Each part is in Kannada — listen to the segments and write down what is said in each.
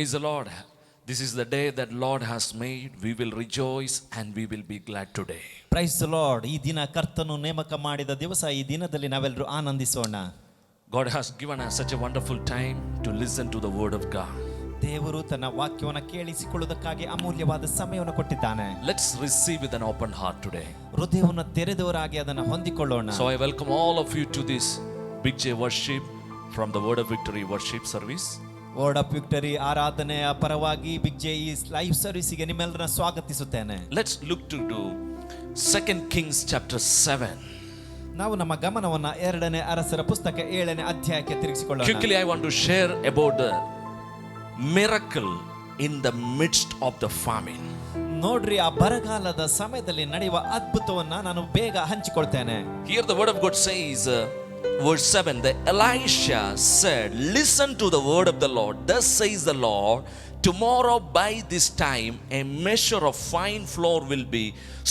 Praise the Lord. This is the day that Lord has made. We will rejoice and we will be glad today. Praise the Lord. ಈ ದಿನ ಕರ್ತನು ನೇಮಕ ಮಾಡಿದ ದಿವಸ. ಈ ದಿನದಲ್ಲಿ ನಾವೆಲ್ಲರೂ ಆನಂದಿಸೋಣ. God has given us such a wonderful time to listen to the word of God. ದೇವರು ತನ್ನ ವಾಕ್ಯವನ್ನು ಕೇಳಿಸಿಕೊಳ್ಳುವುದಕ್ಕಾಗಿ ಅಮೂಲ್ಯವಾದ ಸಮಯವನ್ನು ಕೊಟ್ಟಿದ್ದಾನೆ. Let's receive with an open heart today. ಹೃದಯವನ್ನು ತೆರೆದವರಾಗಿ ಅದನ್ನು ಹೊಂದಿಕೊಳ್ಳೋಣ. So I welcome all of you to this Big J worship from the Word of Victory worship service. Word of victory ಆರಾಧನೆಯ ಪರವಾಗಿ ಬಿಗ್ ಜೆ ಈ ಲೈವ್ ಸರ್ವಿಸ್ಗೆ ನಿಮ್ಮೆಲ್ಲರನ್ನ ಸ್ವಾಗತಿಸುತ್ತೇನೆ. Let's look to 2 Kings chapter 7. ನಾವು ನಮ್ಮ ಗಮನವನ್ನು 2ನೇ ಅರಸರ ಪುಸ್ತಕ 7ನೇ ಅಧ್ಯಾಯಕ್ಕೆ ತಿರುಗಿಸಿಕೊಳ್ಳೋಣ. Quickly I want to share about the miracle in the midst of the famine. ನೋಡ್ರಿ, ಆ ಬರಗಾಲದ ಸಮಯದಲ್ಲಿ ನಡೆಯುವ ಅದ್ಭುತವನ್ನ ನಾನು ಬೇಗ ಹಂಚಿಕೊಳ್ತೇನೆ. Here the word of God says, verse 7, the Elisha said, listen to the word of the Lord. Thus says the Lord, tomorrow by this time a measure of fine flour will be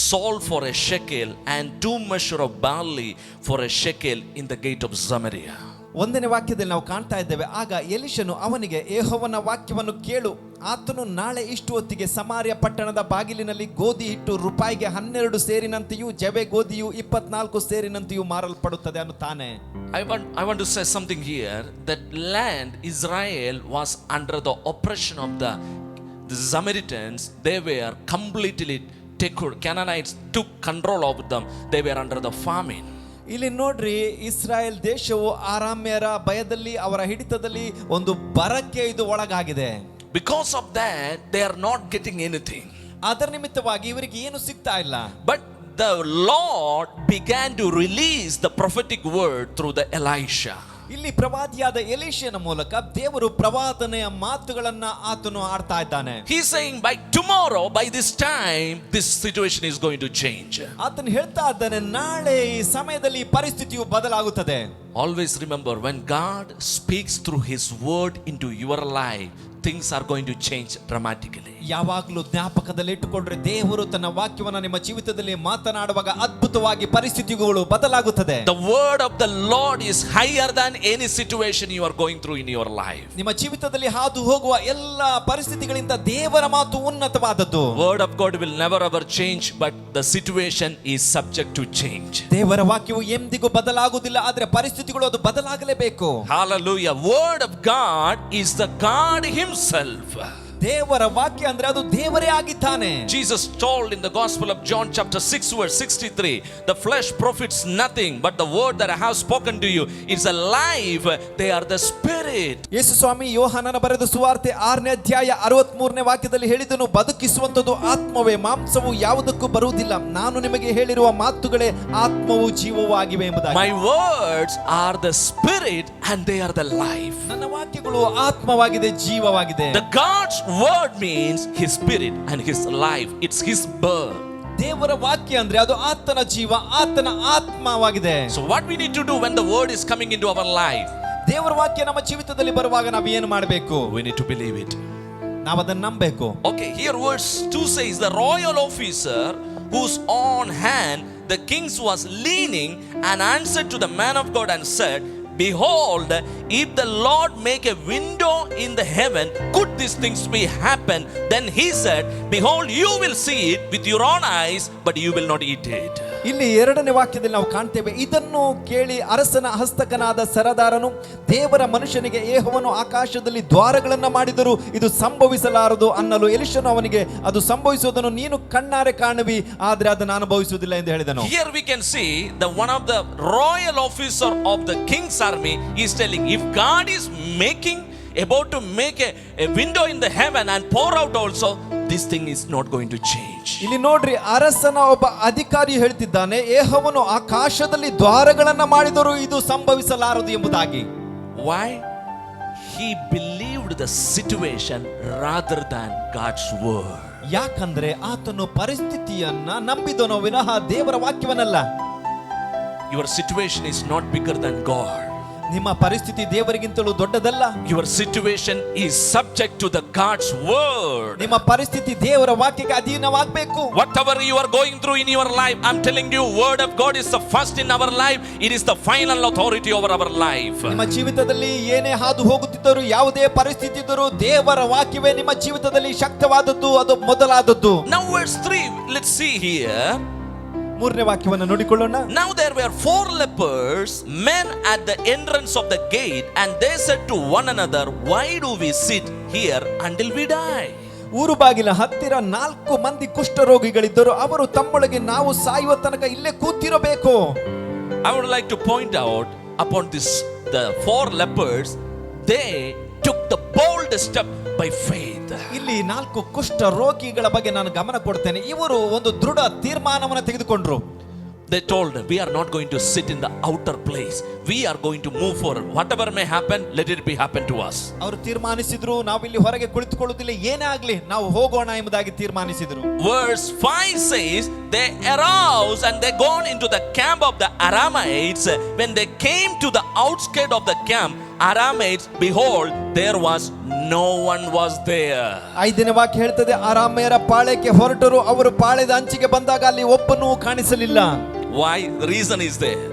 sold for a shekel and 2 measures of barley for a shekel in the gate of Samaria. 1ನೇ ವಾಕ್ಯದಲ್ಲಿ ನಾವು ಕಾಣ್ತಾ ಇದ್ದೇವೆ, ಆಗ ಎಲಿಷನು ಅವನಿಗೆ, ಯೆಹೋವನ ವಾಕ್ಯವನ್ನು ಕೇಳು, ಆತನು ನಾಳೆ ಇಷ್ಟು ಹೊತ್ತಿಗೆ ಸಮಾರ್ಯ ಪಟ್ಟಣದ ಬಾಗಿಲಿನಲ್ಲಿ ಗೋಧಿ ಹಿಟ್ಟು ರೂಪಾಯಿಗೆ 12 ಸೇರಿನಂತೆಯೂ ಜವೆ ಗೋಧಿಯು 24 ಸೇರಿನಂತೆಯೂ ಮಾರಲ್ಪಡುತ್ತದೆ ಅನ್ನುತ್ತಾನೆ. I want to say something here, that land Israel was under the oppression of the Samaritans. They were completely taken. Canaanites took control of them. They were under the famine. ಇಲ್ಲಿ ನೋಡ್ರಿ, ಇಸ್ರಾಯೇಲ್ ದೇಶವು ಆರಾಮ್ಯರ ಭಯದಲ್ಲಿ, ಅವರ ಹಿಡಿತದಲ್ಲಿ ಒಂದು ಬರಕ್ಕೆ ಇದು ಒಳಗಾಗಿದೆ. Because of that they are not getting anything. ಅದರ ನಿಮಿತ್ತವಾಗಿ ಇವರಿಗೆ ಏನು ಸಿಗ್ತಾ ಇಲ್ಲ. But the Lord began to release the prophetic word through the Elisha. ಇಲ್ಲಿ ಪ್ರವಾದಿಯಾದ ಎಲೀಷನ ಮೂಲಕ ದೇವರು ಪ್ರವಾದನೆಯ ಮಾತುಗಳನ್ನ ಆತನು ಆಡ್ತಾ ಇದ್ದಾನೆ. He is saying by tomorrow, by this time, this situation is going to change. ಆತನು ಹೇಳ್ತಾ ಇದ್ದಾನೆ, ನಾಳೆ ಈ ಸಮಯದಲ್ಲಿ ಪರಿಸ್ಥಿತಿಯು ಬದಲಾಗುತ್ತದೆ. Always remember, when God speaks through His word into your life, things are going to change dramatically. ಯಾವಾಗಲೂ ಜ್ಞಾಪಕದಲ್ಲಿ ಇಟ್ಟುಕೊಂಡ್ರೆ, ದೇವರು ತನ್ನ ವಾಕ್ಯವನ್ನು ನಿಮ್ಮ ಜೀವಿತದಲ್ಲಿ ಮಾತನಾಡುವಾಗ ಅದ್ಭುತವಾಗಿ ಪರಿಸ್ಥಿತಿಗಳು ಬದಲಾಗುತ್ತದೆ. The word of the Lord is higher than any situation you are going through in your life. ನಿಮ್ಮ ಜೀವಿತದಲ್ಲಿ ಹಾದು ಹೋಗುವ ಎಲ್ಲ ಪರಿಸ್ಥಿತಿಗಳಿಂದ ದೇವರ ಮಾತು ಉನ್ನತವಾದದ್ದು. Word of God will never ever change, but the situation is subject to change. ದೇವರ ವಾಕ್ಯವು ಎಂದಿಗೂ ಬದಲಾಗುವುದಿಲ್ಲ, ಆದರೆ ಪರಿಸ್ಥಿತಿಗಳು ಅದು ಬದಲಾಗಲೇಬೇಕು. Hallelujah. Word of God is the God Himself. ದೇವರ ವಾಕ್ಯ ಅಂದ್ರೆ ಅದು ದೇವರೇ ಆಗಿದ್ದಾನೆ. Jesus told in the Gospel of John chapter 6 verse 63, the flesh profits nothing, but the word that I have spoken to you is alive. They are the spirit. ಯೇಸು ಸ್ವಾಮಿ ಯೋಹಾನನ ಬರೆದ ಸುವಾರ್ತೆ 6ನೇ ಅಧ್ಯಾಯ 63ನೇ ವಾಕ್ಯದಲ್ಲಿ ಹೇಳಿದನು, ಬದುಕಿಸುವಂತದ್ದು ಆತ್ಮವೇ, ಮಾಂಸವು ಯಾವುದಕ್ಕೂ ಬರುವುದಿಲ್ಲ. ನಾನು ನಿಮಗೆ ಹೇಳಿರುವ ಮಾತುಗಳೇ ಆತ್ಮವು ಜೀವವೂ ಆಗಿವೆ ಎಂಬುದಾಗಿ. My words are the spirit and they are the life. ನನ್ನ ವಾಕ್ಯಗಳು ಆತ್ಮವಾಗಿದೆ, ಜೀವವಾಗಿದೆ. The God's word means His spirit and His life. It's His birth. ದೇವರ ವಾಕ್ಯ ಅಂದ್ರೆ ಅದು ಆತನ ಜೀವ, ಆತನ ಆತ್ಮವಾಗಿದೆ. So what we need to do when the word is coming into our life? ದೇವರ ವಾಕ್ಯ ನಮ್ಮ ಜೀವಿತದಲ್ಲಿ ಬರುವಾಗ ನಾವು ಏನು ಮಾಡಬೇಕು? We need to believe it. ನಾವು ಅದನ್ನು ನಂಬಬೇಕು. Okay, here verse 2 says, the royal officer whose on hand the king's was leaning and answered to the man of God and said, behold, if the Lord make a window in the heaven, could these things be happen? Then he said, behold, you will see it with your own eyes, but you will not eat it. ಇಲ್ಲಿ 2ನೇ ವಾಕ್ಯದಲ್ಲಿ ನಾವು ಕಾಣ್ತೇವೆ, ಇದನ್ನು ಕೇಳಿ ಅರಸನ ಹಸ್ತಕನಾದ ಸರದಾರನು ದೇವರ ಮನುಷ್ಯನಿಗೆ, ಯೆಹೋವನು ಆಕಾಶದಲ್ಲಿ ದ್ವಾರಗಳನ್ನ ಮಾಡಿದರು, ಇದು ಸಂಭವಿಸಲಾರದು ಅನ್ನಲು ಎಲಿಷನು ಅವನಿಗೆ, ಅದು ಸಂಭವಿಸುವುದನ್ನು ನೀನು ಕಣ್ಣಾರೆ ಕಾಣುವಿ, ಆದರೆ ಅದನ್ನು ಅನುಭವಿಸುವುದಿಲ್ಲ ಎಂದು ಹೇಳಿದನು. Here we can see the one of the royal officer of the king's army is telling, if God is about to make a window in the heaven and pour out also, this thing is not going to change. ಇಲ್ಲಿ ನೋಡ್ರಿ, ಅರಸನ ಒಬ್ಬ ಅಧಿಕಾರಿ ಹೇಳ್ತಿದ್ದಾನೆ, ಯೆಹೋವನು ಆಕಾಶದಲ್ಲಿ ದ್ವಾರಗಳನ್ನ ಮಾಡಿದರು, ಇದು ಸಂಭವಿಸಲಾರದು ಎಂಬುದಾಗಿ. Why? He believed the situation rather than God's word. ಯಾಕಂದ್ರೆ ಆತನು ಪರಿಸ್ಥಿತಿಯನ್ನ ನಂಬಿದನು ವಿನಃ ದೇವರ ವಾಕ್ಯವನ್ನಲ್ಲ. Your situation is not bigger than God. ನಿಮ್ಮ ಪರಿಸ್ಥಿತಿ ದೇವರಿಗಿಂತಲೂ ದೊಡ್ಡದಲ್ಲ. Your situation is subject to the God's word. ನಿಮ್ಮ ಪರಿಸ್ಥಿತಿ ದೇವರ ವಾಕ್ಯಕ್ಕೆ ಅಧೀನವಾಗಬೇಕು. Whatever you are going through in your life, I'm telling you, word of God is the first in our life. It is the final authority over our life. ನಿಮ್ಮ ಜೀವಿತದಲ್ಲಿ ಏನೇ ಹಾದು ಹೋಗುತ್ತಿದ್ದರೂ, ಯಾವುದೇ ಪರಿಸ್ಥಿತಿ ಇದ್ದರೂ, ದೇವರ ವಾಕ್ಯವೇ ನಿಮ್ಮ ಜೀವಿತದಲ್ಲಿ ಶಕ್ತವಾದದ್ದು, ಅದು ಮೊದಲಾದದ್ದು. Now verse 3, let's see here. ಮೂರನೇ ವಾಕ್ಯವನ್ನು ನೋಡಿಕೊಳ್ಳೋಣ. Now there were 4 lepers, men at the entrance of the gate, and they said to one another, why do we sit here until we die? ಊರು ಬಾಗಿಲ ಹತ್ತಿರ 4 ಮಂದಿ ಕುಷ್ಠರೋಗಿಗಳಿದ್ದರು. ಅವರು ತಮ್ಮೊಳಗೆ, ನಾವು ಸಾಯುವ ತನಕ ಇಲ್ಲೇ ಕೂತಿರಬೇಕು. I would like to point out upon this, the 4 lepers, they took the bold step by faith. ಇಲ್ಲಿ 4 ಕುಷ್ಠ ರೋಗಿಗಳ ಬಗ್ಗೆ ನಾನು ಗಮನ ಕೊಡ್ತೇನೆ. ಇವರು ಒಂದು ದೃಢ ತೀರ್ಮಾನವನ್ನು ತೆಗೆದುಕೊಂಡ್ರು. They told, we are not going to sit in the outer place. We are going to move forward. Whatever may happen, let it be happen to us. ಅವರು ತೀರ್ಮಾನಿಸಿದ್ರು, ನಾವು ಇಲ್ಲಿ ಹೊರಗೆ ಕುಳಿತುಕೊಳ್ಳುವುದಿಲ್ಲ, ಏನೇ ಆಗಲಿ ನಾವು ಹೋಗೋಣ ಎಂಬುದಾಗಿ ತೀರ್ಮಾನಿಸಿದ್ರು. Verse 5 says, they arose and they gone into the camp of the Aramites. When they came to the outskirts of the camp, Aramites, behold, there was no one was there. 5ನೇ ವಾಕ್ಯ ಹೇಳ್ತದೆ, ಅರಾಮ್ಯರ ಪಾಳೆಯಕ್ಕೆ ಹೊರಟರು. ಅವರು ಪಾಳೆಯದ ಅಂಚಿಗೆ ಬಂದಾಗ ಅಲ್ಲಿ ಒಬ್ಬನೂ ಕಾಣಿಸಲಿಲ್ಲ. Why? The reason is there.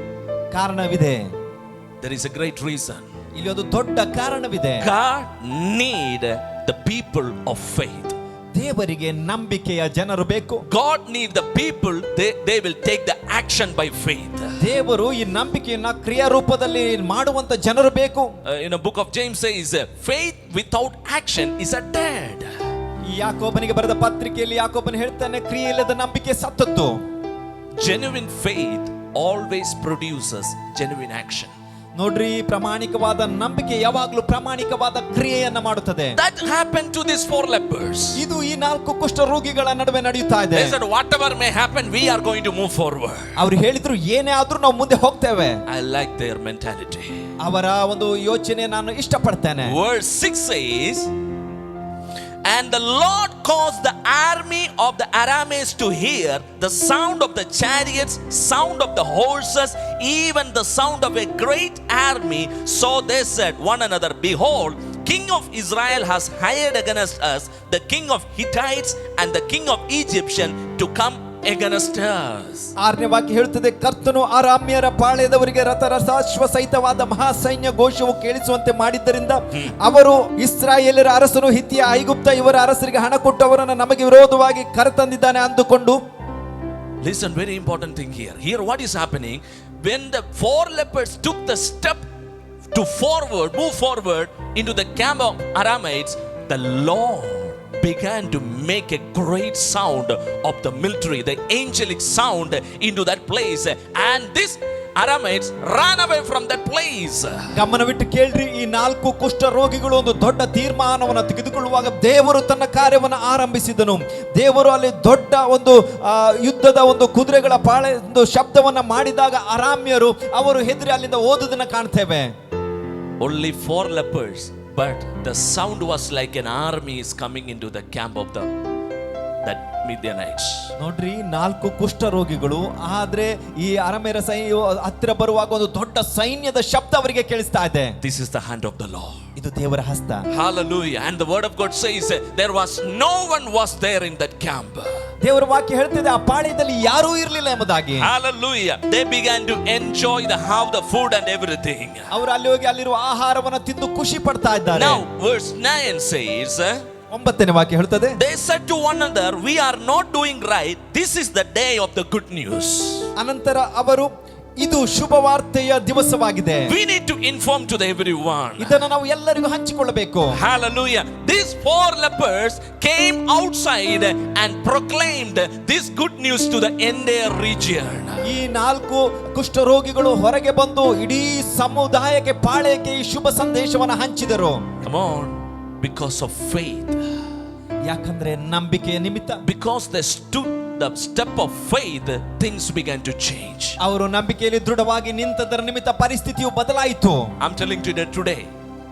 ಕಾರಣವಿದೆ. There is a great reason. ಇಲ್ಲಿ ಒಂದು ದೊಡ್ಡ ಕಾರಣವಿದೆ. God need the people of faith. ದೇವರಿಗೆ ನಂಬಿಕೆಯ ಜನರು ಬೇಕು. God need the people, they will take the action by faith. ದೇವರು ಈ ನಂಬಿಕೆಯನ್ನ ಕ್ರಿಯಾ ರೂಪದಲ್ಲಿ ಮಾಡುವಂತ ಜನರು ಬೇಕು. In a book of James says, faith without action is a dead. ಈ ಯಾಕೋಬನಿಗೆ ಬರೆದ ಪತ್ರಿಕೆಯಲ್ಲಿ ಯಾಕೋಬನು ಹೇಳ್ತಾನೆ, ಕ್ರಿಯೆ ಇಲ್ಲದ ನಂಬಿಕೆ ಸತ್ತದ್ದು. Genuine faith always produces genuine action. ನೋಡ್ರಿ, ಪ್ರಾಮಾಣಿಕವಾದ ನಂಬಿಕೆ ಯಾವಾಗಲೂ ಪ್ರಾಮಾಣಿಕವಾದ ಕ್ರಿಯೆಯನ್ನ ಮಾಡುತ್ತದೆ. That happened to these 4 lepers. ಇದು ಈ 4 ಕುಷ್ಠ ರೋಗಿಗಳ ನಡುವೆ ನಡೆಯುತ್ತಾ ಇದೆ. They said, whatever may happen, we are going to move forward. ಅವರು ಹೇಳಿದ್ರು, ಏನೇ ಆದ್ರೂ ನಾವು ಮುಂದೆ ಹೋಗ್ತೇವೆ. I like their mentality. ಅವರ ಒಂದು ಯೋಚನೆ ನಾನು ಇಷ್ಟಪಡ್ತೇನೆ. Verse 6 says, and the Lord caused the army of the Arameans to hear the sound of the chariots, sound of the horses, even the sound of a great army. So they said one another, behold, King of Israel has hired against us the king of Hittites and the king of Egyptian to come against us. 6ನೇ ವಾಕ್ಯ ಹೇಳುತ್ತದೆ, ಕರ್ತನು ಅರಾಮ್ಯರ ಪಾಳೆಯದವರಿಗೆ ರಥರಥಾಶ್ವ ಸಹಿತವಾದ ಮಹಾಸೈನ್ಯ ಘೋಷವು ಕೇಳಿಸುವಂತೆ ಮಾಡಿದ್ದರಿಂದ ಅವರು ಇಸ್ರಾಯೇಲರ ಅರಸನು ಹಿತ್ತಿಯ ಐಗುಪ್ತ ಇವರ ಅರಸರಿಗೆ ಹಣ ಕೊಟ್ಟು ಅವರನ್ನು ನಮಗೆ ವಿರೋಧವಾಗಿ ಕರೆತಂದಿದ್ದಾನೆ ಅಂದುಕೊಂಡು. Listen, very important thing here. Here what is happening, when the 4 lepers took the step to move forward into the camp of Aramites, the Lord began to make a great sound of the military, the angelic sound into that place, and this Aramites ran away from that place. ಗಮನವಿಟ್ಟು ಕೇಳ್ರಿ, ಈ 4 ಕುಷ್ಠ ರೋಗಿಗಳು ಒಂದು ದೊಡ್ಡ ತೀರ್ಮಾನವನ್ನು ತೆಗೆದುಕೊಳ್ಳುವಾಗ ದೇವರು ತನ್ನ ಕಾರ್ಯವನ್ನು ಆರಂಭಿಸಿದನು. ದೇವರು ಅಲ್ಲಿ ದೊಡ್ಡ ಒಂದು ಯುದ್ಧದ ಒಂದು ಕುದುರೆಗಳ ಪಾಳೆ ಒಂದು ಶಬ್ದವನ್ನ ಮಾಡಿದಾಗ ಅರಾಮ್ಯರು ಅವರು ಹೆದರಿ ಅಲ್ಲಿಂದ ಓದುದನ್ನ ಕಾಣ್ತೇವೆ. Only 4 lepers, but the sound was like an army is coming into the camp of that Midianites. ನೋಡ್ರಿ, 4 ಕುಷ್ಠ ರೋಗಿಗಳು, ಆದ್ರೆ ಈ ಅರಾಮ್ಯರ ಹತ್ತಿರ ಬರುವಾಗ ಒಂದು ದೊಡ್ಡ ಸೈನ್ಯದ ಶಬ್ದ ಅವರಿಗೆ ಕೇಳಿಸ್ತಾ ಇದೆ. This is the hand of the Lord. ಇದು ದೇವರ ಹಸ್ತ. Hallelujah. And the word of God says there was no one was there in that camp. ದೇವರ ವಾಕ್ಯ ಹೇಳ್ತಿದೆ, ಆ ಪಾಳ್ಯದಲ್ಲಿ ಯಾರೂ ಇರಲಿಲ್ಲ ಎಂಬುದಾಗಿ. Hallelujah. They began to enjoy the food and everything. ಅವರು ಅಲ್ಲಿ ಹೋಗಿ ಅಲ್ಲಿರುವ ಆಹಾರವನ್ನು ತಿಂದು ಖುಷಿ ಪಡ್ತಾ ಇದ್ದಾರೆ. Now verse 9 says, 9ನೇ ವಾಕ್ಯ ಹೇಳ್ತದೆ, they said to one another, we are not doing right. This is the day of the good news. ಅನಂತರ ಅವರು, ಇದು ಶುಭವಾರ್ತೆಯ ದಿವಸವಾಗಿದೆ. We need to inform to everyone. ಇದನ್ನು ನಾವು ಎಲ್ಲರಿಗೂ ಹಂಚಿಕೊಳ್ಳಬೇಕು. Hallelujah. These 4 lepers came outside and proclaimed this good news to the entire region. ಈ 4 ಕುಷ್ಠ ರೋಗಿಗಳು ಹೊರಗೆ ಬಂದು ಇಡೀ ಸಮುದಾಯಕ್ಕೆ, ಪಾಳ್ಯಕ್ಕೆ ಈ ಶುಭ ಸಂದೇಶವನ್ನು ಹಂಚಿದರು. Come on, because of faith. ಯಾಕಂದ್ರೆ ನಂಬಿಕೆಯ ನಿಮಿತ್ತ. Because they stood the step of faith, things began to change. ಅವರು ನಂಬಿಕೆಯಲ್ಲಿ ದೃಢವಾಗಿ ನಿಂತದರ ನಿಮಿತ್ತ ಪರಿಸ್ಥಿತಿಯು ಬದಲಾಯಿತು. I'm telling you that today,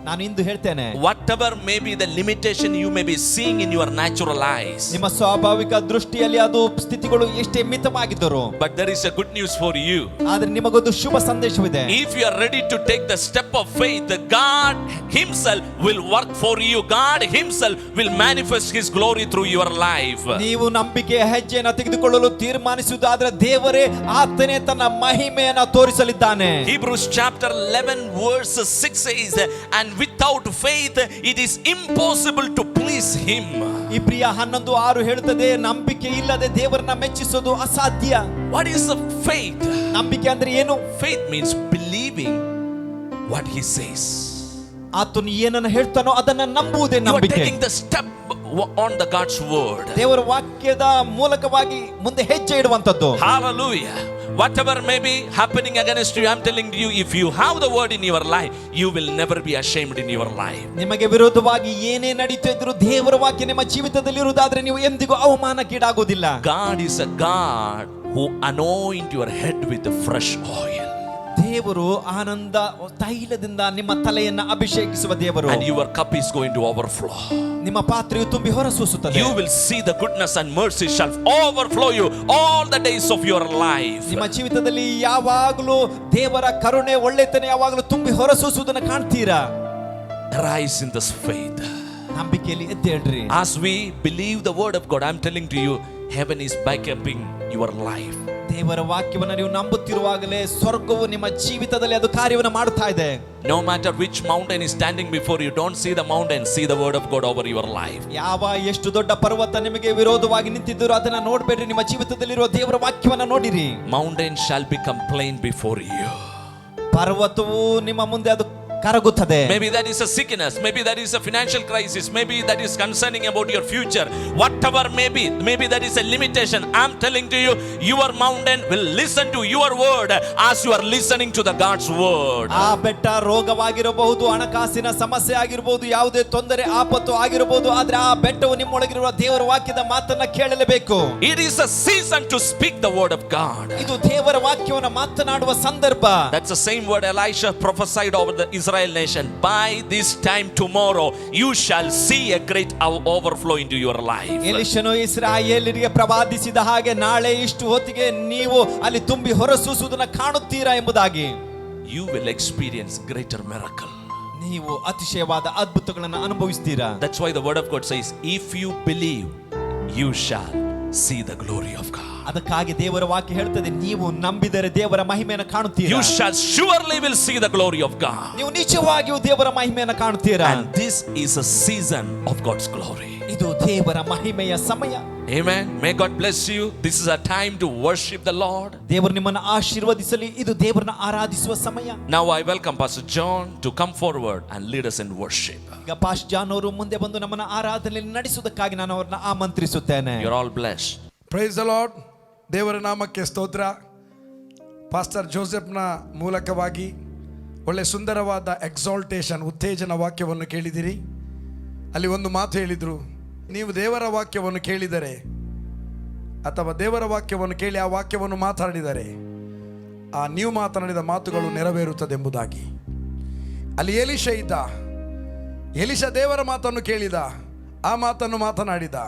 ನಾನು ಇಂದು ಹೇಳ್ತೇನೆ, whatever may be the limitation you may be seeing in your natural eyes, ನಿಮ್ಮ ಸ್ವಾಭಾವಿಕ ದೃಷ್ಟಿಯಲ್ಲಿ ಅದು ಸ್ಥಿತಿಗಳು ಎಷ್ಟೇ ಮಿತವಾಗಿದ್ದರು, but there is a good news for you. ಆದ್ರೆ ನಿಮಗೊಂದು ಶುಭ ಸಂದೇಶವಿದೆ. If you are ready to take the step of faith, God himself will work for you. God himself will manifest his glory through your life. ನೀವು ನಂಬಿಕೆಯ ಹೆಜ್ಜೆಯನ್ನು ತೆಗೆದುಕೊಳ್ಳಲು ತೀರ್ಮಾನಿಸುವುದಾದ್ರೆ ದೇವರೇ ಆತನೇ ತನ್ನ ಮಹಿಮೆಯನ್ನು ತೋರಿಸಲಿದ್ದಾನೆ. Hebrews chapter 11 verse 6 says, and without faith it is impossible to please him. ಈ ಪ್ರಿಯ 11:6 ಹೇಳುತ್ತದೆ, ನಂಬಿಕೆ ಇಲ್ಲದೆ ದೇವರನ್ನ ಮೆಚ್ಚಿಸೋದು ಅಸಾಧ್ಯ. What is the faith? ನಂಬಿಕೆ ಅಂದ್ರೆ ಏನು? Faith means believing what he says. ಆತನು ಏನನ್ನ ಹೇಳ್ತಾನೋ ಅದನ್ನ ನಂಬುವುದೇ You are ನಂಬಿಕೆ. taking the step on the God's word. ದೇವರ ವಾಕ್ಯದ ಮೂಲಕವಾಗಿ ಮುಂದೆ ಹೆಜ್ಜೆ ಇಡುವಂತದ್ದು. Hallelujah. Whatever may be happening against you, I'm telling you, if you have the word in your life, you will never be ashamed in your life. ನಿಮಗೆ ವಿರೋಧವಾಗಿ ಏನೇ ನಡೀತಾ ಇದ್ರೂ ದೇವರ ವಾಕ್ಯ ನಿಮ್ಮ ಜೀವಿತದಲ್ಲಿ ಇರುವುದಾದ್ರೆ ನೀವು ಎಂದಿಗೂ ಅವಮಾನಕ್ಕೀಡಾಗುವುದಿಲ್ಲ. God is a God who anoint your head with fresh oil. ದೇವರು ಆನಂದ ತೈಲದಿಂದ ನಿಮ್ಮ ತಲೆಯನ್ನ ಅಭಿಷೇಕಿಸುವ ದೇವರು. And your cup is going to overflow. ನಿಮ್ಮ ಪಾತ್ರೆಯು ತುಂಬಿ ಹೊರಸೂಸುತ್ತದೆ. You will see the goodness and mercy shall overflow you all the days of your life. ನಿಮ್ಮ ಜೀವಿತದಲ್ಲಿ ಯಾವಾಗಲೂ ದೇವರ ಕರುಣೆ ಒಳ್ಳೆತನ ಯಾವಾಗಲೂ ತುಂಬಿ ಹೊರಸೂಸುವುದನ್ನು ಕಾಣ್ತೀರಾ. Rise in this faith. ನಂಬಿಕೆಯಲ್ಲಿ ಎದ್ದೇಳ್ರಿ. As we believe the word of God, I'm telling to you, heaven is backupping your life. ದೇವರ ವಾಕ್ಯವನ್ನು ನೀವು ನಂಬುತ್ತಿರುವಾಗಲೇ ಸ್ವರ್ಗವು ನಿಮ್ಮ ಜೀವಿತದಲ್ಲಿ ಅದು ಕಾರ್ಯವನ್ನು ಮಾಡುತ್ತಾ ಇದೆ. No matter which mountain is standing before you, don't see the mountain, see the word of God over your life. ಎಷ್ಟು ದೊಡ್ಡ ಪರ್ವತ ನಿಮಗೆ ವಿರೋಧವಾಗಿ ನಿಂತಿದ್ದರೂ ಅದನ್ನ ನೋಡಬೇಡ್ರಿ, ನಿಮ್ಮ ಜೀವಿತದಲ್ಲಿರುವ ದೇವರ ವಾಕ್ಯವನ್ನ ನೋಡಿರಿ. Mountain shall become plain before you. ಪರ್ವತವು ನಿಮ್ಮ ಮುಂದೆ ಅದು ಕರಗುತ್ತದೆ. Maybe that is a sickness, maybe that is a financial crisis, maybe that is concerning about your future. Whatever maybe that is a limitation. I'm telling to you, your mountain will listen to your word as you are listening to the God's word. ಆ ಬೆಟ್ಟ ರೋಗವಾಗಿರಬಹುದು, ಹಣಕಾಸಿನ ಸಮಸ್ಯೆ ಆಗಿರಬಹುದು, ಯಾವುದೇ ತೊಂದರೆ ಆಪತ್ತು ಆಗಿರಬಹುದು, ಆದ್ರೆ ಆ ಬೆಟ್ಟವು ನಿಮ್ಮೊಳಗಿರುವ ದೇವರ ವಾಕ್ಯದ ಮಾತನ್ನ ಕೇಳಲೇಬೇಕು. It is a season to speak the word of God. ಇದು ದೇವರ ವಾಕ್ಯವನ್ನು ಮಾತನಾಡುವ ಸಂದರ್ಭ. That's the same word Elisha prophesied over the Israel nation. By this time tomorrow you shall see a great overflow into your life. ಎಲಿಷನು ಇಸ್ರಾಯೇಲರಿಗೆ ಪ್ರವಾದಿಸಿದ ಹಾಗೆ ನಾಳೆ ಇಷ್ಟು ಹೊತ್ತಿಗೆ ನೀವು ಅಲ್ಲಿ ತುಂಬಿ ಹೊರಸೂಸುವುದನ್ನು ಕಾಣುತ್ತೀರಾ ಎಂಬುದಾಗಿ. You will experience greater miracle. ನೀವು ಅತಿಶಯವಾದ ಅದ್ಭುತಗಳನ್ನು ಅನುಭವಿಸ್ತೀರಾ. That's why the word of God says, if you believe you shall see the glory of God. ಅದಕ್ಕಾಗಿ ದೇವರ ವಾಕ್ಯ ಹೇಳ್ತದೆ, ನೀವು ನಂಬಿದರೆ ದೇವರ ಮಹಿಮೆಯನ್ನು ಕಾಣುತ್ತೀರಾ. You shall surely will see the glory of God. ನೀವು ನಿಜವಾಗಿಯೂ ದೇವರ ಮಹಿಮೆಯನ್ನು ಕಾಣುತ್ತೀರಾ. And this is a season of God's glory. ಇದು ದೇವರ ಮಹಿಮೆಯ ಸಮಯ. Amen. May God bless you. This is a time to worship the Lord. ದೇವರು ನಿಮ್ಮನ್ನು ಆಶೀರ್ವದಿಸಲಿ. ಇದು ದೇವರನ್ನ ಆರಾಧಿಸುವ ಸಮಯ. Now I welcome Pastor John to come forward and lead us in worship. ಈಗ ಪಾಸ್ಟರ್ ಜಾನ್ ಅವರು ಮುಂದೆ ಬಂದು ನಮ್ಮನ್ನು ಆರಾಧನೆಯಲ್ಲಿ ನಡೆಸುವುದಕ್ಕಾಗಿ ನಾನು ಅವರನ್ನ ಆಮಂತ್ರಿಸುತ್ತೇನೆ. You're all blessed. Price the lord. ದೇವರ ನಾಮಕ್ಕೆ ಸ್ತೋತ್ರ. ಪಾಸ್ಟರ್ ಜೋಸೆಫ್ನ ಮೂಲಕವಾಗಿ ಒಳ್ಳೆ ಸುಂದರವಾದ ಎಕ್ಸಾಲ್ಟೇಷನ್ ಉತ್ತೇಜನ ವಾಕ್ಯವನ್ನು ಕೇಳಿದಿರಿ. ಅಲ್ಲಿ ಒಂದು ಮಾತು ಹೇಳಿದರು, ನೀವು ದೇವರ ವಾಕ್ಯವನ್ನು ಕೇಳಿದರೆ ಅಥವಾ ದೇವರ ವಾಕ್ಯವನ್ನು ಕೇಳಿ ಆ ವಾಕ್ಯವನ್ನು ಮಾತನಾಡಿದರೆ ಆ ನೀವು ಮಾತನಾಡಿದ ಮಾತುಗಳು ನೆರವೇರುತ್ತದೆ ಎಂಬುದಾಗಿ. ಅಲ್ಲಿ ಎಲಿಷ ಇದ್ದ. ಎಲಿಷ ದೇವರ ಮಾತನ್ನು ಕೇಳಿದ, ಆ ಮಾತನ್ನು ಮಾತನಾಡಿದ.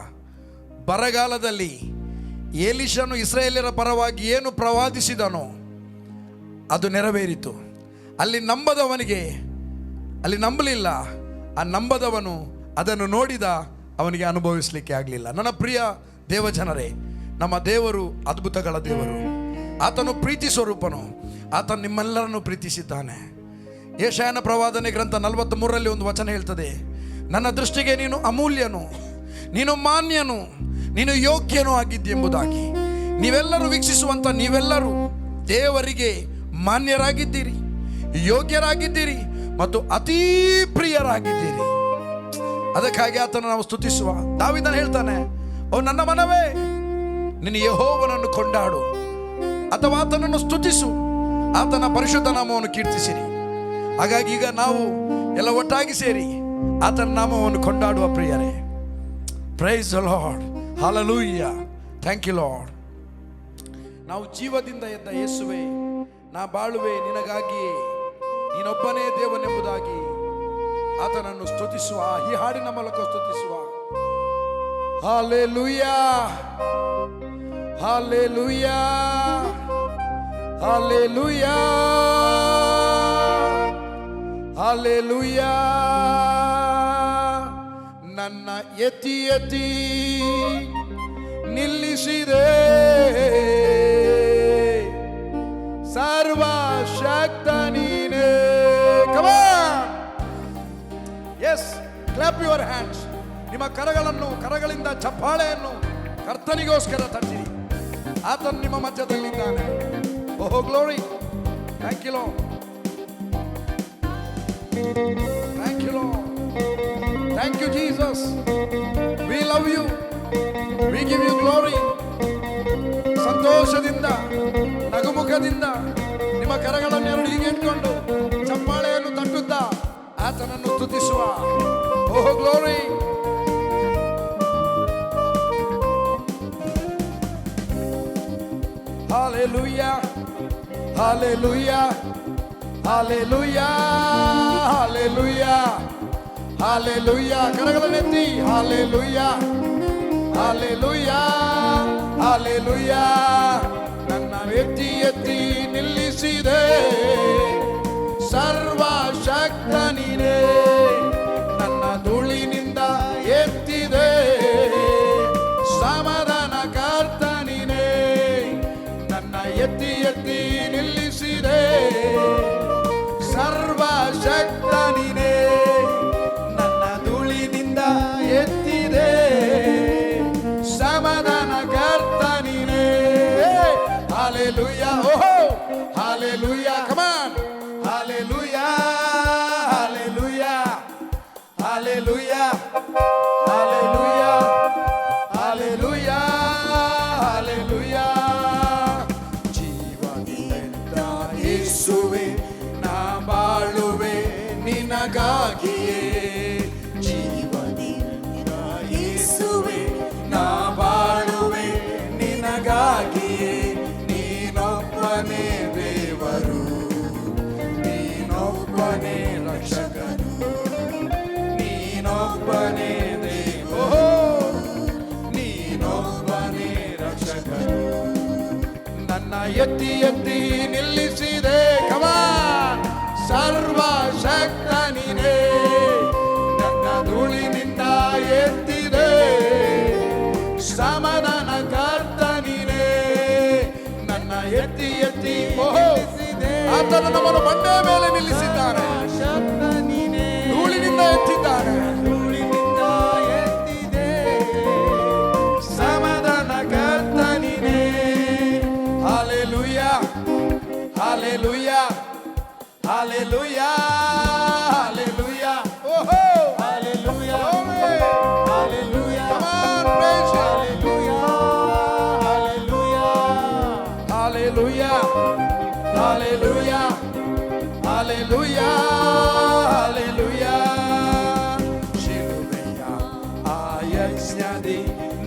ಬರಗಾಲದಲ್ಲಿ ಎಲಿಷನು ಇಸ್ರಾಯೇಲ್ಯರ ಪರವಾಗಿ ಏನು ಪ್ರವಾದಿಸಿದನೋ ಅದು ನೆರವೇರಿತು. ಅಲ್ಲಿ ನಂಬದವನಿಗೆ ಅಲ್ಲಿ ನಂಬಲಿಲ್ಲ. ಆ ನಂಬದವನು ಅದನ್ನು ನೋಡಿದ, ಅವನಿಗೆ ಅನುಭವಿಸಲಿಕ್ಕೆ ಆಗಲಿಲ್ಲ. ನನ್ನ ಪ್ರಿಯ ದೇವಜನರೇ, ನಮ್ಮ ದೇವರು ಅದ್ಭುತಗಳ ದೇವರು. ಆತನು ಪ್ರೀತಿ ಸ್ವರೂಪನು. ಆತನು ನಿಮ್ಮೆಲ್ಲರನ್ನು ಪ್ರೀತಿಸಿದ್ದಾನೆ. ಯೆಶಾಯನ ಪ್ರವಾದನೆ ಗ್ರಂಥ 43ರಲ್ಲಿ ಒಂದು ವಚನ ಹೇಳ್ತದೆ, ನನ್ನ ದೃಷ್ಟಿಗೆ ನೀನು ಅಮೂಲ್ಯನು, ನೀನು ಮಾನ್ಯನು, ನೀನು ಯೋಗ್ಯನೂ ಆಗಿದ್ದೆಂಬುದಾಗಿ. ನೀವೆಲ್ಲರೂ ವೀಕ್ಷಿಸುವಂಥ ನೀವೆಲ್ಲರೂ ದೇವರಿಗೆ ಮಾನ್ಯರಾಗಿದ್ದೀರಿ, ಯೋಗ್ಯರಾಗಿದ್ದೀರಿ ಮತ್ತು ಅತೀ ಪ್ರಿಯರಾಗಿದ್ದೀರಿ. ಅದಕ್ಕಾಗಿ ಆತನ ನಾವು ಸ್ತುತಿಸುವ. ದಾವೀದನು ಹೇಳ್ತಾನೆ, ಓ ನನ್ನ ಮನವೇ ನಿನ್ನ ಯೆಹೋವನನ್ನು ಕೊಂಡಾಡು ಅಥವಾ ಆತನನ್ನು ಸ್ತುತಿಸು, ಆತನ ಪರಿಶುದ್ಧ ನಾಮವನ್ನು ಕೀರ್ತಿಸಿರಿ. ಹಾಗಾಗಿ ಈಗ ನಾವು ಎಲ್ಲ ಒಟ್ಟಾಗಿ ಸೇರಿ ಆತನ ನಾಮವನ್ನು ಕೊಂಡಾಡುವ ಪ್ರಿಯರೇ. Praise the Lord. Hallelujah. Thank you Lord. ನಾವು ಜೀವದಿಂದ ಎದ್ದ ಯೇಸುವೆ, ನಾ ಬಾಳುವೆ ನಿನಗಾಗಿಯೇ, ನೀನೊಬ್ಬನೇ ದೇವನೆಂಬುದಾಗಿ ಆತನನ್ನು ಸ್ತುತಿಸುವ, ಈ ಹಾಡಿನ ಮೂಲಕ ಸ್ತುತಿಸುವ. Hallelujah, hallelujah, hallelujah, hallelujah. ನನ್ನ ಎತ್ತಿ ಎತ್ತಿ ನಿಲ್ಲಿಸಿದೆ ಸರ್ವಶಕ್ತ ನೀನೇ. Come on. Yes, clap your hands. ನಿಮ್ಮ ಕರಗಳಿಂದ ಚಪ್ಪಾಳೆಯನ್ನು ಕರ್ತನಿಗೋಸ್ಕರ ತಟ್ಟಿರಿ. ಆತನು ನಿಮ್ಮ ಮಧ್ಯದಲ್ಲಿದ್ದಾನೆ. ಓಹೋ glory. Thank you Lord. Thank you Lord. Thank you Jesus. We love you. We give you glory. ಸಂತೋಷದಿಂದ, ನಗುಮುಖದಿಂದ ನಿಮ್ಮ ಕರಗಳನ್ನೆರಡು ಹೀಗೆ ಇಟ್ಕೊಂಡು ಚಪ್ಪಾಳೆಯನ್ನು ತಟ್ಟುತ್ತಾ ಆತನನ್ನು ಸ್ತುತಿಸುವ. ಓಹೋ glory. Hallelujah, hallelujah, hallelujah, hallelujah, hallelujah. ಕರಗಳನ್ನೆತ್ತಿ hallelujah, hallelujah, hallelujah. ನನ್ನ ಎತ್ತಿ ಎತ್ತಿ ನಿಲ್ಲಿಸಿದೆ ಸರ್ವಶಕ್ತ ನೀನೇ. ನನ್ನ ಧೂಳಿನಿಂದ ಎತ್ತಿದೆ ಸಮಾಧಾನ ಕರ್ತ ನೀನೇ. ನನ್ನ ಎತ್ತಿ ಎತ್ತಿ ನಿಲ್ಲಿಸಿದೆ ಸರ್ವಶಕ್ತ ನೀನೇ. ನನ್ನ ಧೂಳಿನಿಂದ ಎತ್ತಿದೆ ಸಮಾಧಾನ ಕರ್ತ ನೀನೇ. Hallelujah, oh, hallelujah, come on, hallelujah, hallelujah, hallelujah, hallelujah, hallelujah, hallelujah. ಜೀವದಿಂದ ಯೇಸುವೆ ನಾ ಬಾಳುವೆ ನಿನಗಾಗಿಯೇ. ಜೀವದಿಂದ ಯೇಸುವೆ ನಾ ಬಾಳುವೆ ನಿನಗಾಗಿಯೇ. ನೀನೊಬ್ಬನೇ ದೇವರು, ನೀನೊಬ್ಬನೇ ರಕ್ಷಕನು, ನೀನೊಬ್ಬನೇ ದೇವರು, ನೀನೊಬ್ಬನೇ ರಕ್ಷಕನು. ನನ್ನ ಎತ್ತಿ ಎತ್ತಿ ನಿಲ್ಲಿಸಿದೆ ಕಮಾನ್ ಸರ್ವಶಕ್ತ ನೀನೇ. ನನ್ನ ಧೂಳಿನಿಂದ ಎತ್ತಿದೆ ಸಮಾಧಾನ ಕರ್ತ ನೀನೇ. ನನ್ನ ಎತ್ತಿ ಎತ್ತಿ ಆತನು ನಮ್ಮನ್ನು ಬಂಡೆ ಮೇಲೆ ನಿಲ್ಲಿಸಿದ್ದಾನೆ. ಧೂಳಿನಿಂದ ಎತ್ತಿದ್ದಾನೆ. ಧೂಳಿನಿಂದ ಎತ್ತಿದೆ ಸಮಾಧಾನ ಕರ್ತ ನೀನೇ. Hallelujah, hallelujah, hallelujah, hallelujah, oh, hallelujah, hallelujah. Come on, praise hallelujah, hallelujah, hallelujah, hallelujah, hallelujah, hallelujah. ಶಿಲುಬೆಯ ಆ ಯಜ್ಞದಿ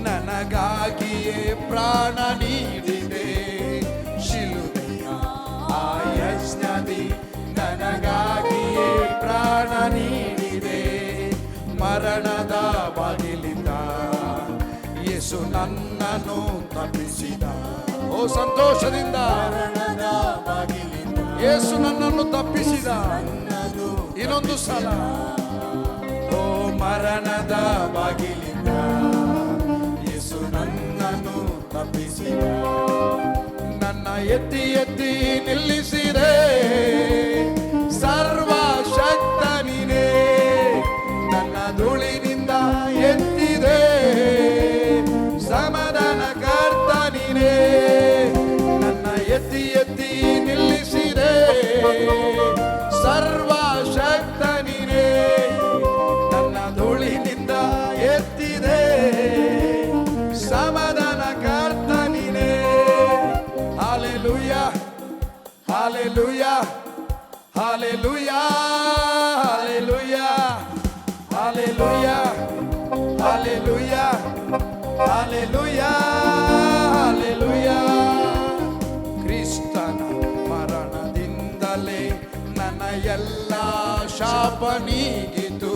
ನನಗಾಗಿಯೇ ಪ್ರಾಣ ನೀಡಿದೆ. ಶಿಲುಬೆಯ ಆ ಯಜ್ಞದಿ ನನಗಾಗಿಯೇ ಪ್ರಾಣ ನೀಡಿದೆ. ಮರಣದ ಬಾಗಿಲಿಂದ ಯೇಸು ನನ್ನನ್ನು ತಪ್ಪಿಸಿದ. ಓ ಸಂತೋಷದಿಂದ ಮರಣದ ಬಾಗಿಲಿಂದ ಯೇಸು ನನ್ನನ್ನು ತಪ್ಪಿಸಿದ. ಇನ್ನೊಂದು ಸಲ ಓ ಮರಣದ ಬಾಗಿಲಿಂದ ಯೇಸು ನನ್ನನ್ನು ತಪ್ಪಿಸಿದ. ನನ್ನ ಎತ್ತಿ ಎತ್ತಿ ನಿಲ್ಲಿಸಿದೆ ಸರ್ವಶಕ್ತ ನೀನೇ. ನನ್ನ ಧೂಳಿನಿಂದ ಎತ್ತಿದೆ ಸಮಾಧಾನ ಕರ್ತ ನೀನೇ. ನನ್ನ ಎತ್ತಿ ಎತ್ತಿ ನಿಲ್ಲಿಸಿದೆ ಸರ್ವಶಕ್ತ ನೀನೇ. ನನ್ನ ಧೂಳಿನಿಂದ ಎತ್ತಿದೆ ಸಮಾಧಾನ ಕರ್ತ ನೀನೇ. Hallelujah, hallelujah, hallelujah, hallelujah, hallelujah, hallelujah, hallelujah, hallelujah. ಕ್ರಿಸ್ತನ ಮರಣದಿಂದಲೇ ನನ್ನ ಎಲ್ಲ ಶಾಪ ನೀಗಿತು.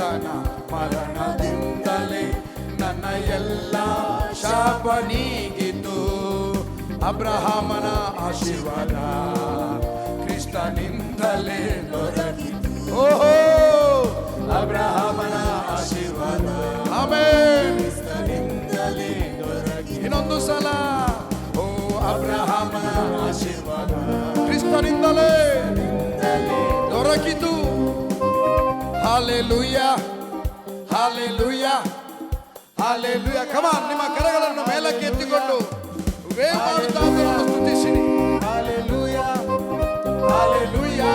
ಕ್ರಿಸ್ತನ ಮರಣದಿಂದಲೇ ನನ್ನ ಎಲ್ಲ ಶಾಪ ನೀಗಿತು. ಅಬ್ರಹಾಮನ ಆಶೀರ್ವಾದ ಕ್ರಿಸ್ತನಿಂದಲೇ ದೊರಕಿತು. ಓಹೋ, ಅಬ್ರಹಾಮನ ಆಶೀರ್ವಾದ ಆಮೆನ್ ಕ್ರಿಸ್ತನಿಂದಲೇ ದೊರಕಿತು. ಇನ್ನೊಂದು ಸಲ, ಓ ಅಬ್ರಹಾಮನ ಆಶೀರ್ವಾದ ಕ್ರಿಸ್ತನಿಂದಲೇ ದೊರಕಿತು. Hallelujah, hallelujah, hallelujah. ಕಮಾನ್, ನಿಮ್ಮ ಕರಗಳನ್ನು ಮೇಲಕ್ಕೆ ಎತ್ತಿಕೊಂಡು ವೇವ್ ಮಾಡುತ್ತಾ ಆತನನ್ನು ಸ್ತುತಿಸಿರಿ. Hallelujah, hallelujah,